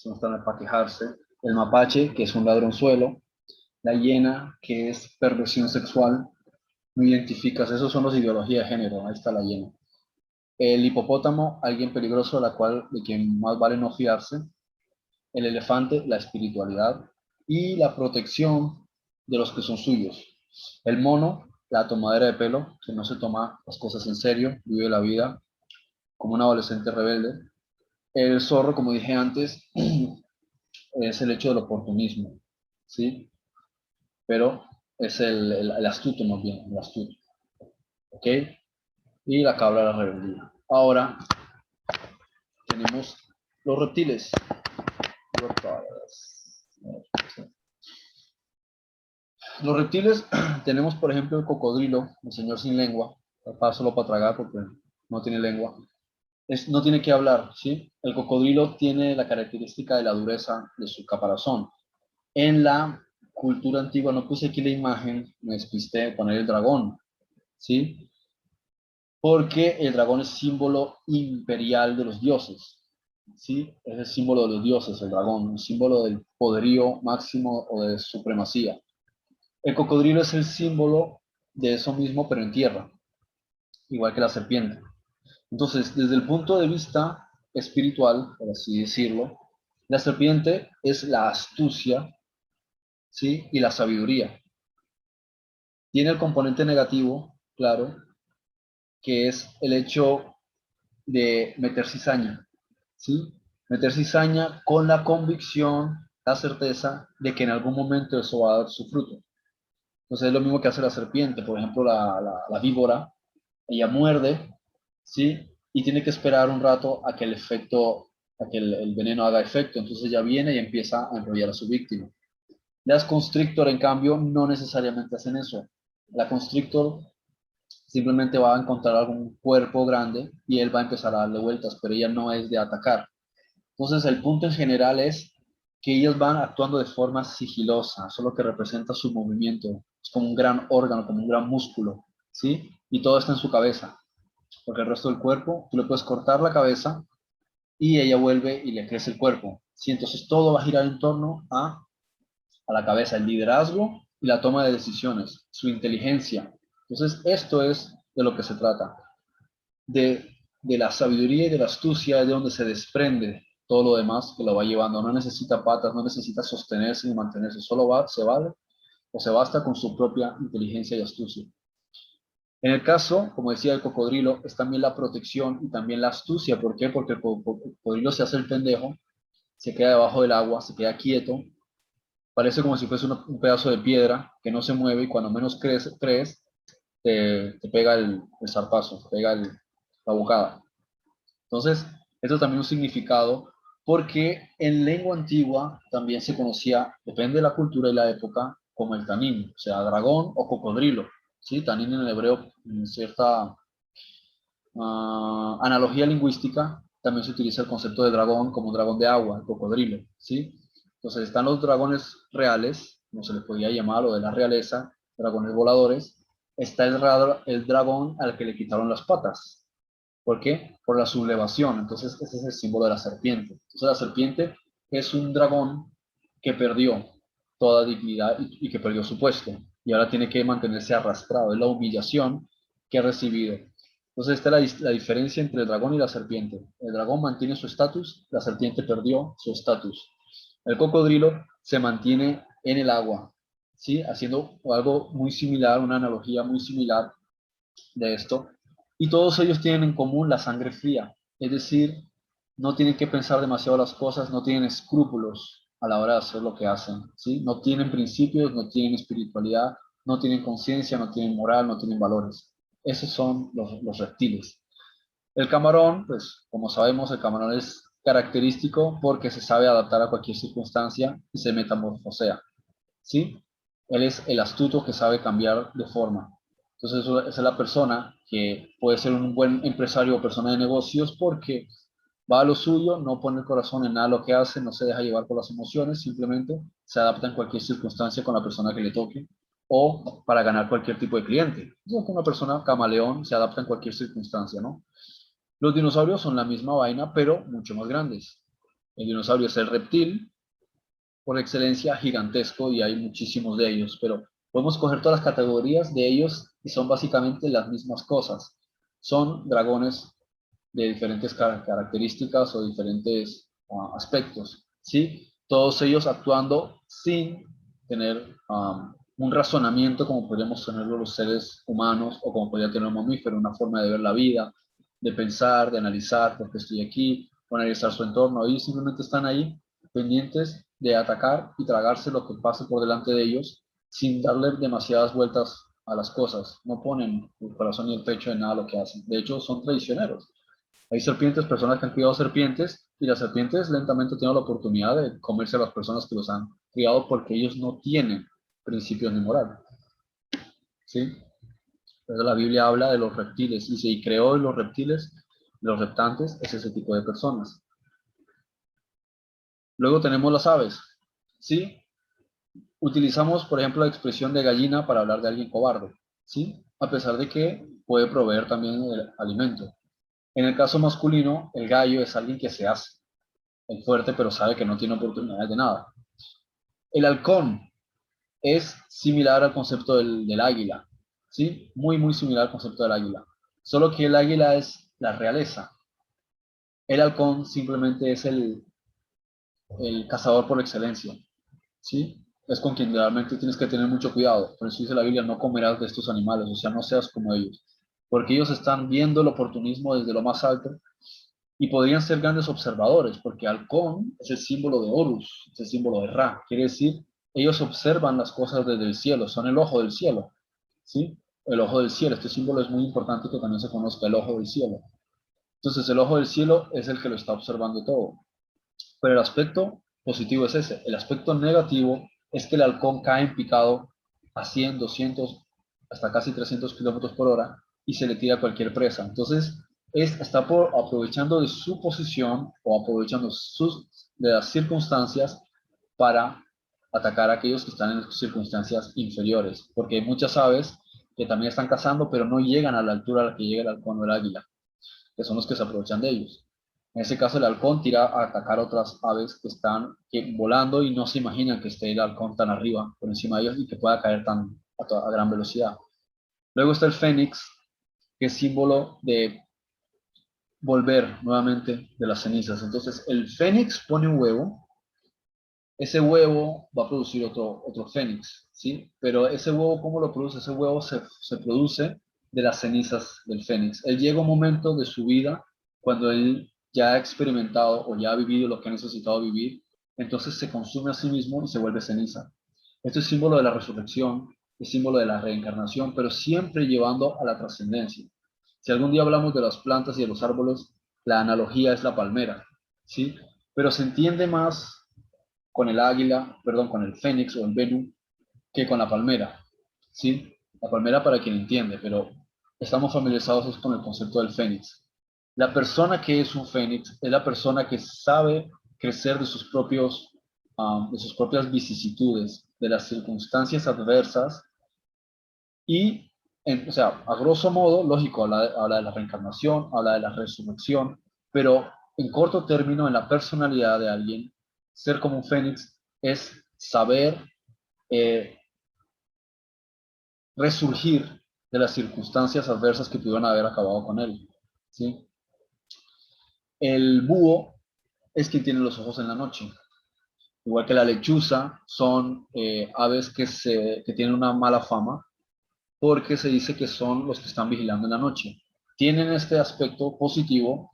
no están para quejarse, el mapache, que es un ladronzuelo, la hiena, que es perversión sexual, no identificas, esos son los ideologías de género, ahí está la hiena. El hipopótamo, alguien peligroso de quien más vale no fiarse. El elefante, la espiritualidad y la protección de los que son suyos. El mono, la tomadera de pelo, que no se toma las cosas en serio, vive la vida como un adolescente rebelde. El zorro, como dije antes, es el hecho del oportunismo, ¿sí? Pero es el astuto más bien, el astuto, ¿ok? Y la cabra, la rebeldía. Ahora tenemos los reptiles. Los reptiles, tenemos por ejemplo el cocodrilo, el señor sin lengua, capaz solo para tragar porque no tiene lengua. No tiene que hablar, ¿sí? El cocodrilo tiene la característica de la dureza de su caparazón. En la cultura antigua, no puse aquí la imagen, me despisté de poner el dragón, ¿sí? Porque el dragón es símbolo imperial de los dioses, ¿sí? Es el símbolo de los dioses, el dragón, un símbolo del poderío máximo o de supremacía. El cocodrilo es el símbolo de eso mismo, pero en tierra, igual que la serpiente. Entonces, desde el punto de vista espiritual, por así decirlo, la serpiente es la astucia, ¿sí? Y la sabiduría. Tiene el componente negativo, claro, que es el hecho de meter cizaña, ¿sí? Meter cizaña con la convicción, la certeza de que en algún momento eso va a dar su fruto. Entonces es lo mismo que hace la serpiente, por ejemplo, la víbora, ella muerde, ¿sí? Y tiene que esperar un rato a que el efecto, a que el veneno haga efecto. Entonces ella viene y empieza a enrollar a su víctima. Las constrictor, en cambio, no necesariamente hacen eso. La constrictor simplemente va a encontrar algún cuerpo grande y él va a empezar a darle vueltas, pero ella no es de atacar. Entonces el punto en general es que ellos van actuando de forma sigilosa, solo que representa su movimiento. Es como un gran órgano, como un gran músculo, ¿sí? Y todo está en su cabeza, porque el resto del cuerpo, tú le puedes cortar la cabeza y ella vuelve y le crece el cuerpo, ¿sí? Entonces todo va a girar en torno a la cabeza, el liderazgo y la toma de decisiones, su inteligencia. Entonces esto es de lo que se trata. De la sabiduría y de la astucia es de donde se desprende todo lo demás que lo va llevando. No necesita patas, no necesita sostenerse ni mantenerse, solo va, se vale o se basta con su propia inteligencia y astucia. En el caso, como decía, el cocodrilo, es también la protección y también la astucia. ¿Por qué? Porque el cocodrilo se hace el pendejo, se queda debajo del agua, se queda quieto, parece como si fuese un pedazo de piedra que no se mueve y cuando menos crees te pega el zarpazo, te pega la bocada. Entonces, esto también es un significado porque en lengua antigua también se conocía, depende de la cultura y la época, como el tanín, o sea, dragón o cocodrilo. ¿Sí? Tanín en el hebreo, en cierta analogía lingüística, también se utiliza el concepto de dragón como dragón de agua, el cocodrilo. ¿Sí? Entonces están los dragones reales, como se les podía llamar, o de la realeza, dragones voladores. Está el dragón al que le quitaron las patas. ¿Por qué? Por la sublevación. Entonces, ese es el símbolo de la serpiente. Entonces, la serpiente es un dragón que perdió toda dignidad y que perdió su puesto. Y ahora tiene que mantenerse arrastrado. Es la humillación que ha recibido. Entonces, esta es la diferencia entre el dragón y la serpiente. El dragón mantiene su estatus, la serpiente perdió su estatus. El cocodrilo se mantiene en el agua, ¿sí? Haciendo algo muy similar, una analogía muy similar de esto, y todos ellos tienen en común la sangre fría, es decir, no tienen que pensar demasiado las cosas, no tienen escrúpulos a la hora de hacer lo que hacen, ¿sí? No tienen principios, no tienen espiritualidad, no tienen conciencia, no tienen moral, no tienen valores. Esos son los reptiles. El camarón, pues como sabemos, el camarón es característico porque se sabe adaptar a cualquier circunstancia y se metamorfosea, ¿sí? Él es el astuto que sabe cambiar de forma. Entonces, esa es la persona que puede ser un buen empresario o persona de negocios porque va a lo suyo, no pone el corazón en nada de lo que hace, no se deja llevar por las emociones, simplemente se adapta en cualquier circunstancia con la persona que le toque o para ganar cualquier tipo de cliente. Es una persona camaleón se adapta en cualquier circunstancia, ¿no? Los dinosaurios son la misma vaina, pero mucho más grandes. El dinosaurio es el reptil, por excelencia gigantesco y hay muchísimos de ellos, pero podemos coger todas las categorías de ellos y son básicamente las mismas cosas. Son dragones de diferentes características o diferentes aspectos, ¿sí? Todos ellos actuando sin tener un razonamiento como podríamos tenerlo los seres humanos o como podría tener un mamífero, una forma de ver la vida, de pensar, de analizar por qué estoy aquí, o analizar su entorno. Ellos simplemente están ahí pendientes de atacar y tragarse lo que pase por delante de ellos sin darle demasiadas vueltas a las cosas. No ponen el corazón y el pecho en nada lo que hacen. De hecho, son traicioneros. Hay serpientes, personas que han criado serpientes y las serpientes lentamente tienen la oportunidad de comerse a las personas que los han criado porque ellos no tienen principios ni moral. ¿Sí? Pero la Biblia habla de los reptiles y si creó los reptiles, los reptantes, es ese tipo de personas. Luego tenemos las aves. ¿Sí? Utilizamos, por ejemplo, la expresión de gallina para hablar de alguien cobarde, ¿sí? A pesar de que puede proveer también el alimento. En el caso masculino, el gallo es alguien que se hace el fuerte, pero sabe que no tiene oportunidades de nada. El halcón es similar al concepto del águila, ¿sí? Muy, muy similar al concepto del águila. Solo que el águila es la realeza. El halcón simplemente es el cazador por excelencia, ¿sí? Es con quien realmente tienes que tener mucho cuidado. Por eso dice la Biblia, no comerás de estos animales, o sea, no seas como ellos. Porque ellos están viendo el oportunismo desde lo más alto y podrían ser grandes observadores, porque halcón es el símbolo de Horus, es el símbolo de Ra. Quiere decir, ellos observan las cosas desde el cielo, son el ojo del cielo, ¿sí? El ojo del cielo, este símbolo es muy importante que también se conozca, el ojo del cielo. Entonces, el ojo del cielo es el que lo está observando todo. Pero el aspecto positivo es ese. El aspecto negativo es que el halcón cae en picado a 100, 200, hasta casi 300 kilómetros por hora y se le tira cualquier presa. Entonces, está aprovechando de su posición o aprovechando de las circunstancias para atacar a aquellos que están en circunstancias inferiores. Porque hay muchas aves que también están cazando, pero no llegan a la altura a la que llega el halcón o el águila, que son los que se aprovechan de ellos. En ese caso, el halcón tira a atacar otras aves que están volando y no se imaginan que esté el halcón tan arriba, por encima de ellos, y que pueda caer a gran velocidad. Luego está el fénix, que es símbolo de volver nuevamente de las cenizas. Entonces, el fénix pone un huevo, ese huevo va a producir otro fénix, ¿sí? Pero ese huevo, ¿cómo lo produce? Ese huevo se produce de las cenizas del fénix. Él llega un momento de su vida cuando él ya ha experimentado o ya ha vivido lo que ha necesitado vivir, entonces se consume a sí mismo y se vuelve ceniza. Esto es símbolo de la resurrección, es símbolo de la reencarnación, pero siempre llevando a la trascendencia. Si algún día hablamos de las plantas y de los árboles, la analogía es la palmera, ¿sí? Pero se entiende más con el águila, perdón, con el fénix o el venú, que con la palmera, ¿sí? La palmera para quien entiende, pero estamos familiarizados con el concepto del fénix. La persona que es un fénix es la persona que sabe crecer de sus propias vicisitudes, de las circunstancias adversas y, o sea, a grosso modo, lógico, habla de la reencarnación, habla de la resurrección, pero en corto término, en la personalidad de alguien, ser como un fénix es saber eh, resurgir de las circunstancias adversas que pudieron haber acabado con él, ¿sí? El búho es quien tiene los ojos en la noche. Igual que la lechuza, son aves que tienen una mala fama porque se dice que son los que están vigilando en la noche. Tienen este aspecto positivo,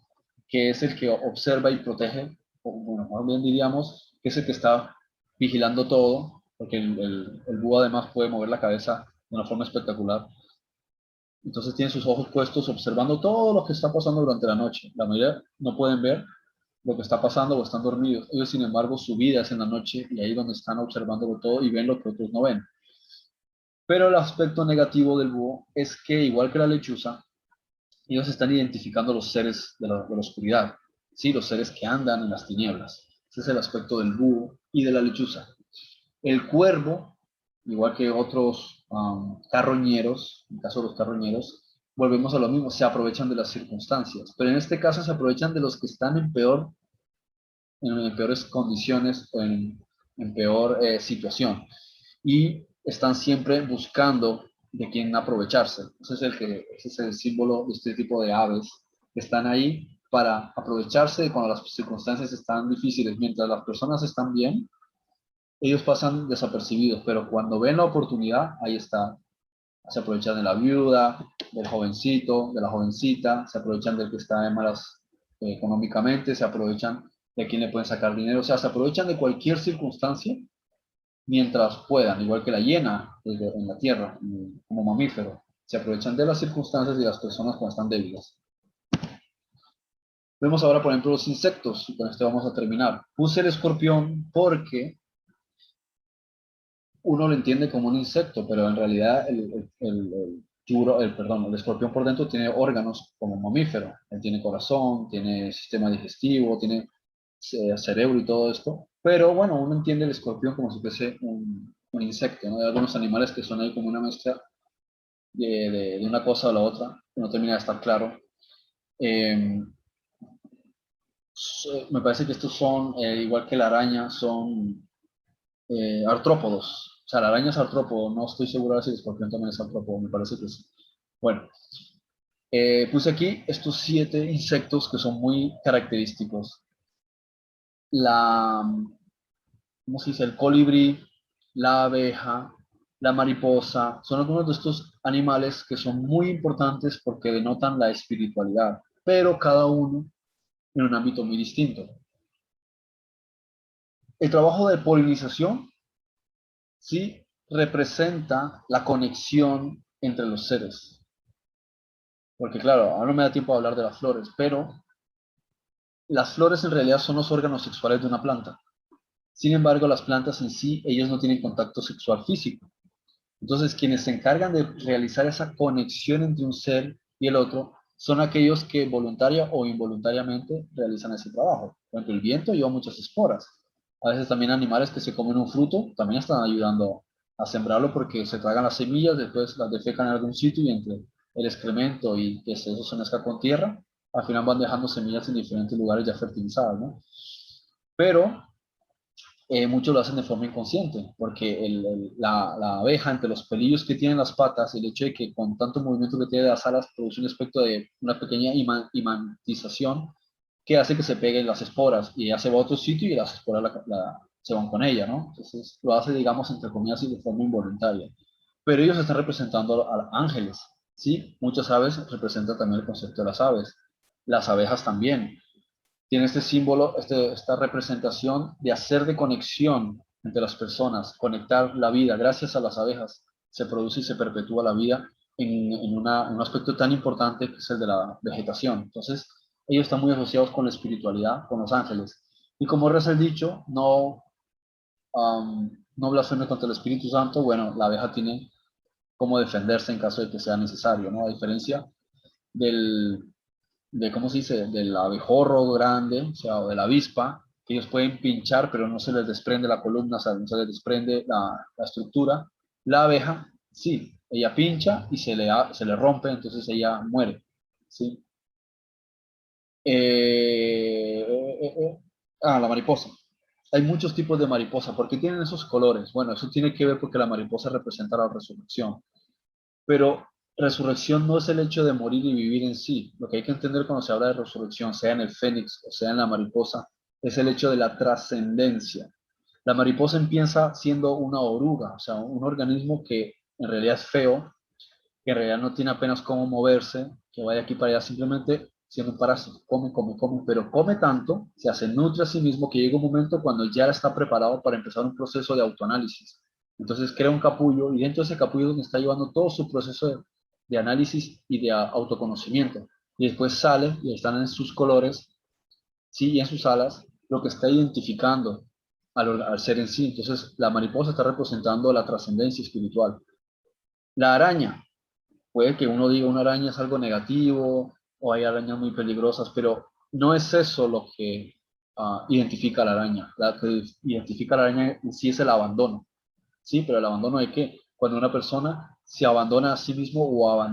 que es el que observa y protege, o bueno, más bien diríamos que es el que está vigilando todo, porque el búho además puede mover la cabeza de una forma espectacular. Entonces tienen sus ojos puestos observando todo lo que está pasando durante la noche. La mayoría no pueden ver lo que está pasando o están dormidos. Ellos, sin embargo, su vida es en la noche y ahí donde están observándolo todo y ven lo que otros no ven. Pero el aspecto negativo del búho es que, igual que la lechuza, ellos están identificando los seres de la oscuridad, ¿sí? Los seres que andan en las tinieblas. Ese es el aspecto del búho y de la lechuza. El cuervo, igual que otros carroñeros, en el caso de los carroñeros, volvemos a lo mismo, se aprovechan de las circunstancias, pero en este caso se aprovechan de los que están en peores condiciones o en peor situación y están siempre buscando de quién aprovecharse. Ese es el símbolo de este tipo de aves que están ahí para aprovecharse de cuando las circunstancias están difíciles. Mientras las personas están bien, ellos pasan desapercibidos, pero cuando ven la oportunidad, ahí está. Se aprovechan de la viuda, del jovencito, de la jovencita, se aprovechan del que está en malas económicamente, se aprovechan de quien le pueden sacar dinero, o sea, se aprovechan de cualquier circunstancia mientras puedan, igual que la hiena en la tierra, como mamífero. Se aprovechan de las circunstancias y de las personas cuando están débiles. Vemos ahora, por ejemplo, los insectos, y con esto vamos a terminar. Puse el escorpión porque uno lo entiende como un insecto, pero en realidad el escorpión por dentro tiene órganos como mamífero. Él tiene corazón, tiene sistema digestivo, tiene cerebro y todo esto. Pero bueno, uno entiende el escorpión como si fuese un insecto, ¿no? Hay algunos animales que son ahí como una mezcla de una cosa a la otra, que no termina de estar claro. Eh, Me parece que estos son, igual que la araña, son artrópodos. O sea, la araña es artrópodo, no estoy seguro de si el escorpión también es artrópodo, me parece que sí. Bueno, puse aquí estos 7 insectos que son muy característicos. La, ¿Cómo se dice? El colibrí, la abeja, la mariposa, son algunos de estos animales que son muy importantes porque denotan la espiritualidad, pero cada uno en un ámbito muy distinto. El trabajo de polinización sí representa la conexión entre los seres. Porque claro, ahora no me da tiempo de hablar de las flores, pero las flores en realidad son los órganos sexuales de una planta. Sin embargo, las plantas en sí, ellos no tienen contacto sexual físico. Entonces, quienes se encargan de realizar esa conexión entre un ser y el otro son aquellos que voluntaria o involuntariamente realizan ese trabajo. Por ejemplo, el viento lleva muchas esporas. A veces también animales que se comen un fruto también están ayudando a sembrarlo porque se tragan las semillas, después las defecan en algún sitio y entre el excremento y que eso se mezcla con tierra, al final van dejando semillas en diferentes lugares ya fertilizadas, ¿no? Pero muchos lo hacen de forma inconsciente, porque la abeja, entre los pelillos que tienen las patas, el hecho de que con tanto movimiento que tiene las alas, produce un aspecto de una pequeña imantización que hace que se peguen las esporas y ella se va a otro sitio y las esporas se van con ella, ¿no? Entonces lo hace, digamos, entre comillas, y de forma involuntaria. Pero ellos están representando a ángeles, ¿sí? Muchas aves representan también el concepto de las aves. Las abejas también. Tiene este símbolo, esta representación de hacer de conexión entre las personas, conectar la vida. Gracias a las abejas se produce y se perpetúa la vida en un aspecto tan importante que es el de la vegetación. Entonces, ellos están muy asociados con la espiritualidad, con los ángeles. Y como reza el dicho, no blasfeme contra el Espíritu Santo, bueno, la abeja tiene cómo defenderse en caso de que sea necesario, ¿no? A diferencia del, ¿cómo se dice? Del abejorro grande, o sea, o de la avispa, que ellos pueden pinchar, pero no se les desprende la columna, o sea, no se les desprende la estructura. La abeja, sí, ella pincha y se le rompe, entonces ella muere, ¿sí? La mariposa. Hay muchos tipos de mariposa. ¿Por qué tienen esos colores? Bueno, eso tiene que ver porque la mariposa representa la resurrección. Pero resurrección no es el hecho de morir y vivir en sí. Lo que hay que entender cuando se habla de resurrección, sea en el fénix o sea en la mariposa, es el hecho de la trascendencia. La mariposa empieza siendo una oruga, o sea, un organismo que en realidad es feo, que en realidad no tiene apenas cómo moverse, que vaya aquí para allá, simplemente siendo un parásito, come, come, come, pero come tanto, se nutre a sí mismo, que llega un momento cuando ya está preparado para empezar un proceso de autoanálisis. Entonces crea un capullo y dentro de ese capullo es donde está llevando todo su proceso de análisis y de autoconocimiento. Y después sale y están en sus colores, sí, y en sus alas, lo que está identificando al ser en sí. Entonces la mariposa está representando la trascendencia espiritual. La araña, puede que uno diga una araña es algo negativo o hay arañas muy peligrosas, pero no es eso lo que identifica a la araña. La que identifica a la araña en sí es el abandono. Sí, pero el abandono de qué? Cuando una persona se abandona a sí mismo o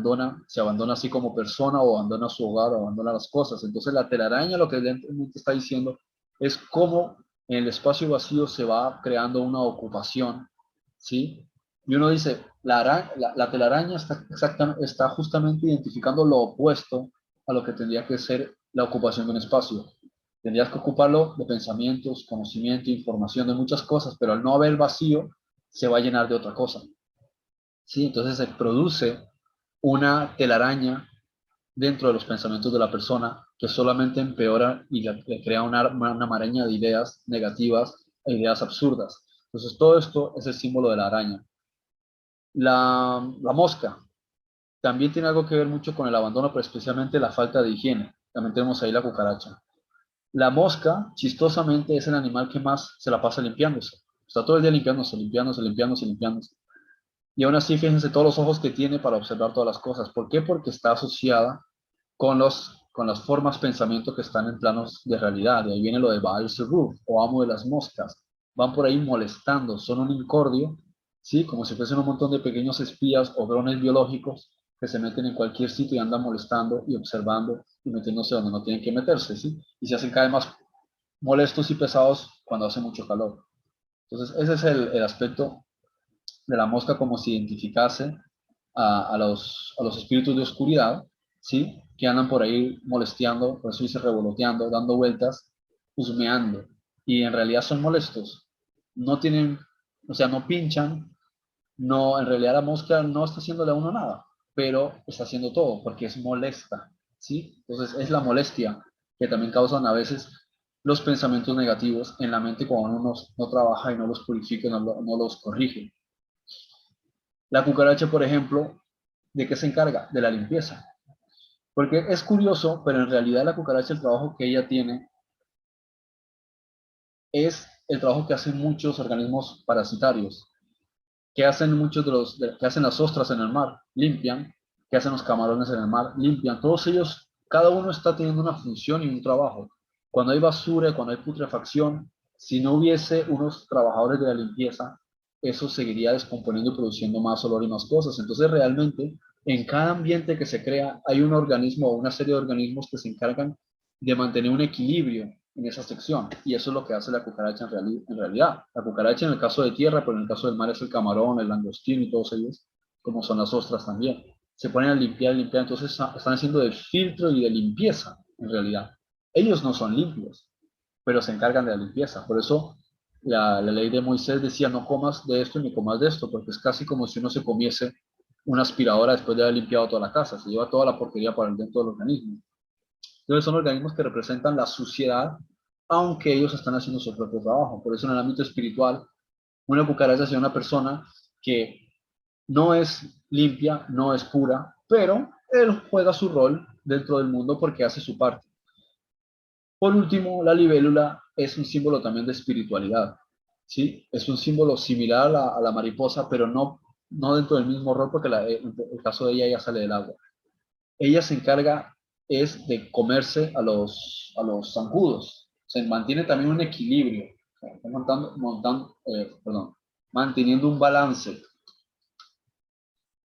se abandona así como persona o abandona su hogar o abandona las cosas. Entonces la telaraña lo que evidentemente está diciendo es cómo en el espacio vacío se va creando una ocupación, ¿sí? Y uno dice, la telaraña está justamente identificando lo opuesto a lo que tendría que ser la ocupación de un espacio. Tendrías que ocuparlo de pensamientos, conocimiento, información, de muchas cosas, pero al no haber vacío, se va a llenar de otra cosa. ¿Sí? Entonces se produce una telaraña dentro de los pensamientos de la persona que solamente empeora y le crea una maraña de ideas negativas e ideas absurdas. Entonces todo esto es el símbolo de la araña. La mosca también tiene algo que ver mucho con el abandono, pero especialmente la falta de higiene. También tenemos ahí la cucaracha. La mosca, chistosamente, es el animal que más se la pasa limpiándose. Está todo el día limpiándose, limpiándose, limpiándose, limpiándose. Y aún así, fíjense todos los ojos que tiene para observar todas las cosas. ¿Por qué? Porque está asociada con las formas pensamiento que están en planos de realidad. De ahí viene lo de Baal Zeruf, o amo de las moscas. Van por ahí molestando, son un incordio, ¿sí? Como si fuesen un montón de pequeños espías o drones biológicos que se meten en cualquier sitio y andan molestando y observando y metiéndose donde no tienen que meterse, ¿sí? Y se hacen cada vez más molestos y pesados cuando hace mucho calor. Entonces, ese es el aspecto de la mosca, como si identificase a los espíritus de oscuridad, ¿sí? Que andan por ahí molesteando, por eso dice revoloteando, dando vueltas, husmeando. Y en realidad son molestos. No tienen, o sea, no pinchan, no, en realidad la mosca no está haciéndole a uno nada, pero está haciendo todo porque es molesta, ¿sí? Entonces es la molestia que también causan a veces los pensamientos negativos en la mente cuando uno no trabaja y no los purifica, no los corrige. La cucaracha, por ejemplo, ¿de qué se encarga? De la limpieza. Porque es curioso, pero en realidad la cucaracha, el trabajo que ella tiene es el trabajo que hacen muchos organismos parasitarios, que hacen que hacen las ostras en el mar, limpian, que hacen los camarones en el mar, limpian. Todos ellos, cada uno está teniendo una función y un trabajo. Cuando hay basura, cuando hay putrefacción, si no hubiese unos trabajadores de la limpieza, eso seguiría descomponiendo y produciendo más olor y más cosas. Entonces, realmente, en cada ambiente que se crea, hay un organismo o una serie de organismos que se encargan de mantener un equilibrio en esa sección. Y eso es lo que hace la cucaracha en realidad. La cucaracha en el caso de tierra, pero en el caso del mar es el camarón, el langostino y todos ellos, como son las ostras también. Se ponen a limpiar, limpiar, entonces están haciendo de filtro y de limpieza en realidad. Ellos no son limpios, pero se encargan de la limpieza. Por eso la ley de Moisés decía no comas de esto ni comas de esto, porque es casi como si uno se comiese una aspiradora después de haber limpiado toda la casa, se lleva toda la porquería para dentro del organismo. Entonces son organismos que representan la suciedad, aunque ellos están haciendo su propio trabajo. Por eso en el ámbito espiritual, una cucaracha es una persona que no es limpia, no es pura, pero él juega su rol dentro del mundo porque hace su parte. Por último, la libélula es un símbolo también de espiritualidad, ¿sí? Es un símbolo similar a la mariposa, pero no dentro del mismo rol, porque en el caso de ella, ella sale del agua. Ella se encarga es de comerse a los zancudos. Se mantiene también un equilibrio, manteniendo un balance.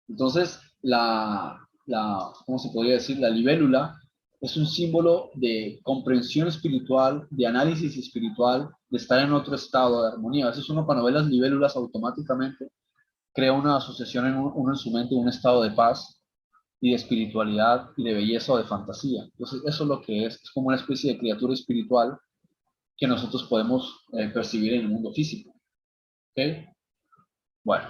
Entonces, ¿cómo se podría decir? La libélula es un símbolo de comprensión espiritual, de análisis espiritual, de estar en otro estado de armonía. A veces uno cuando ve las libélulas automáticamente crea una asociación uno en su mente, un estado de paz y de espiritualidad y de belleza o de fantasía. Entonces, eso es lo que es como una especie de criatura espiritual que nosotros podemos percibir en el mundo físico. ¿Ok? Bueno.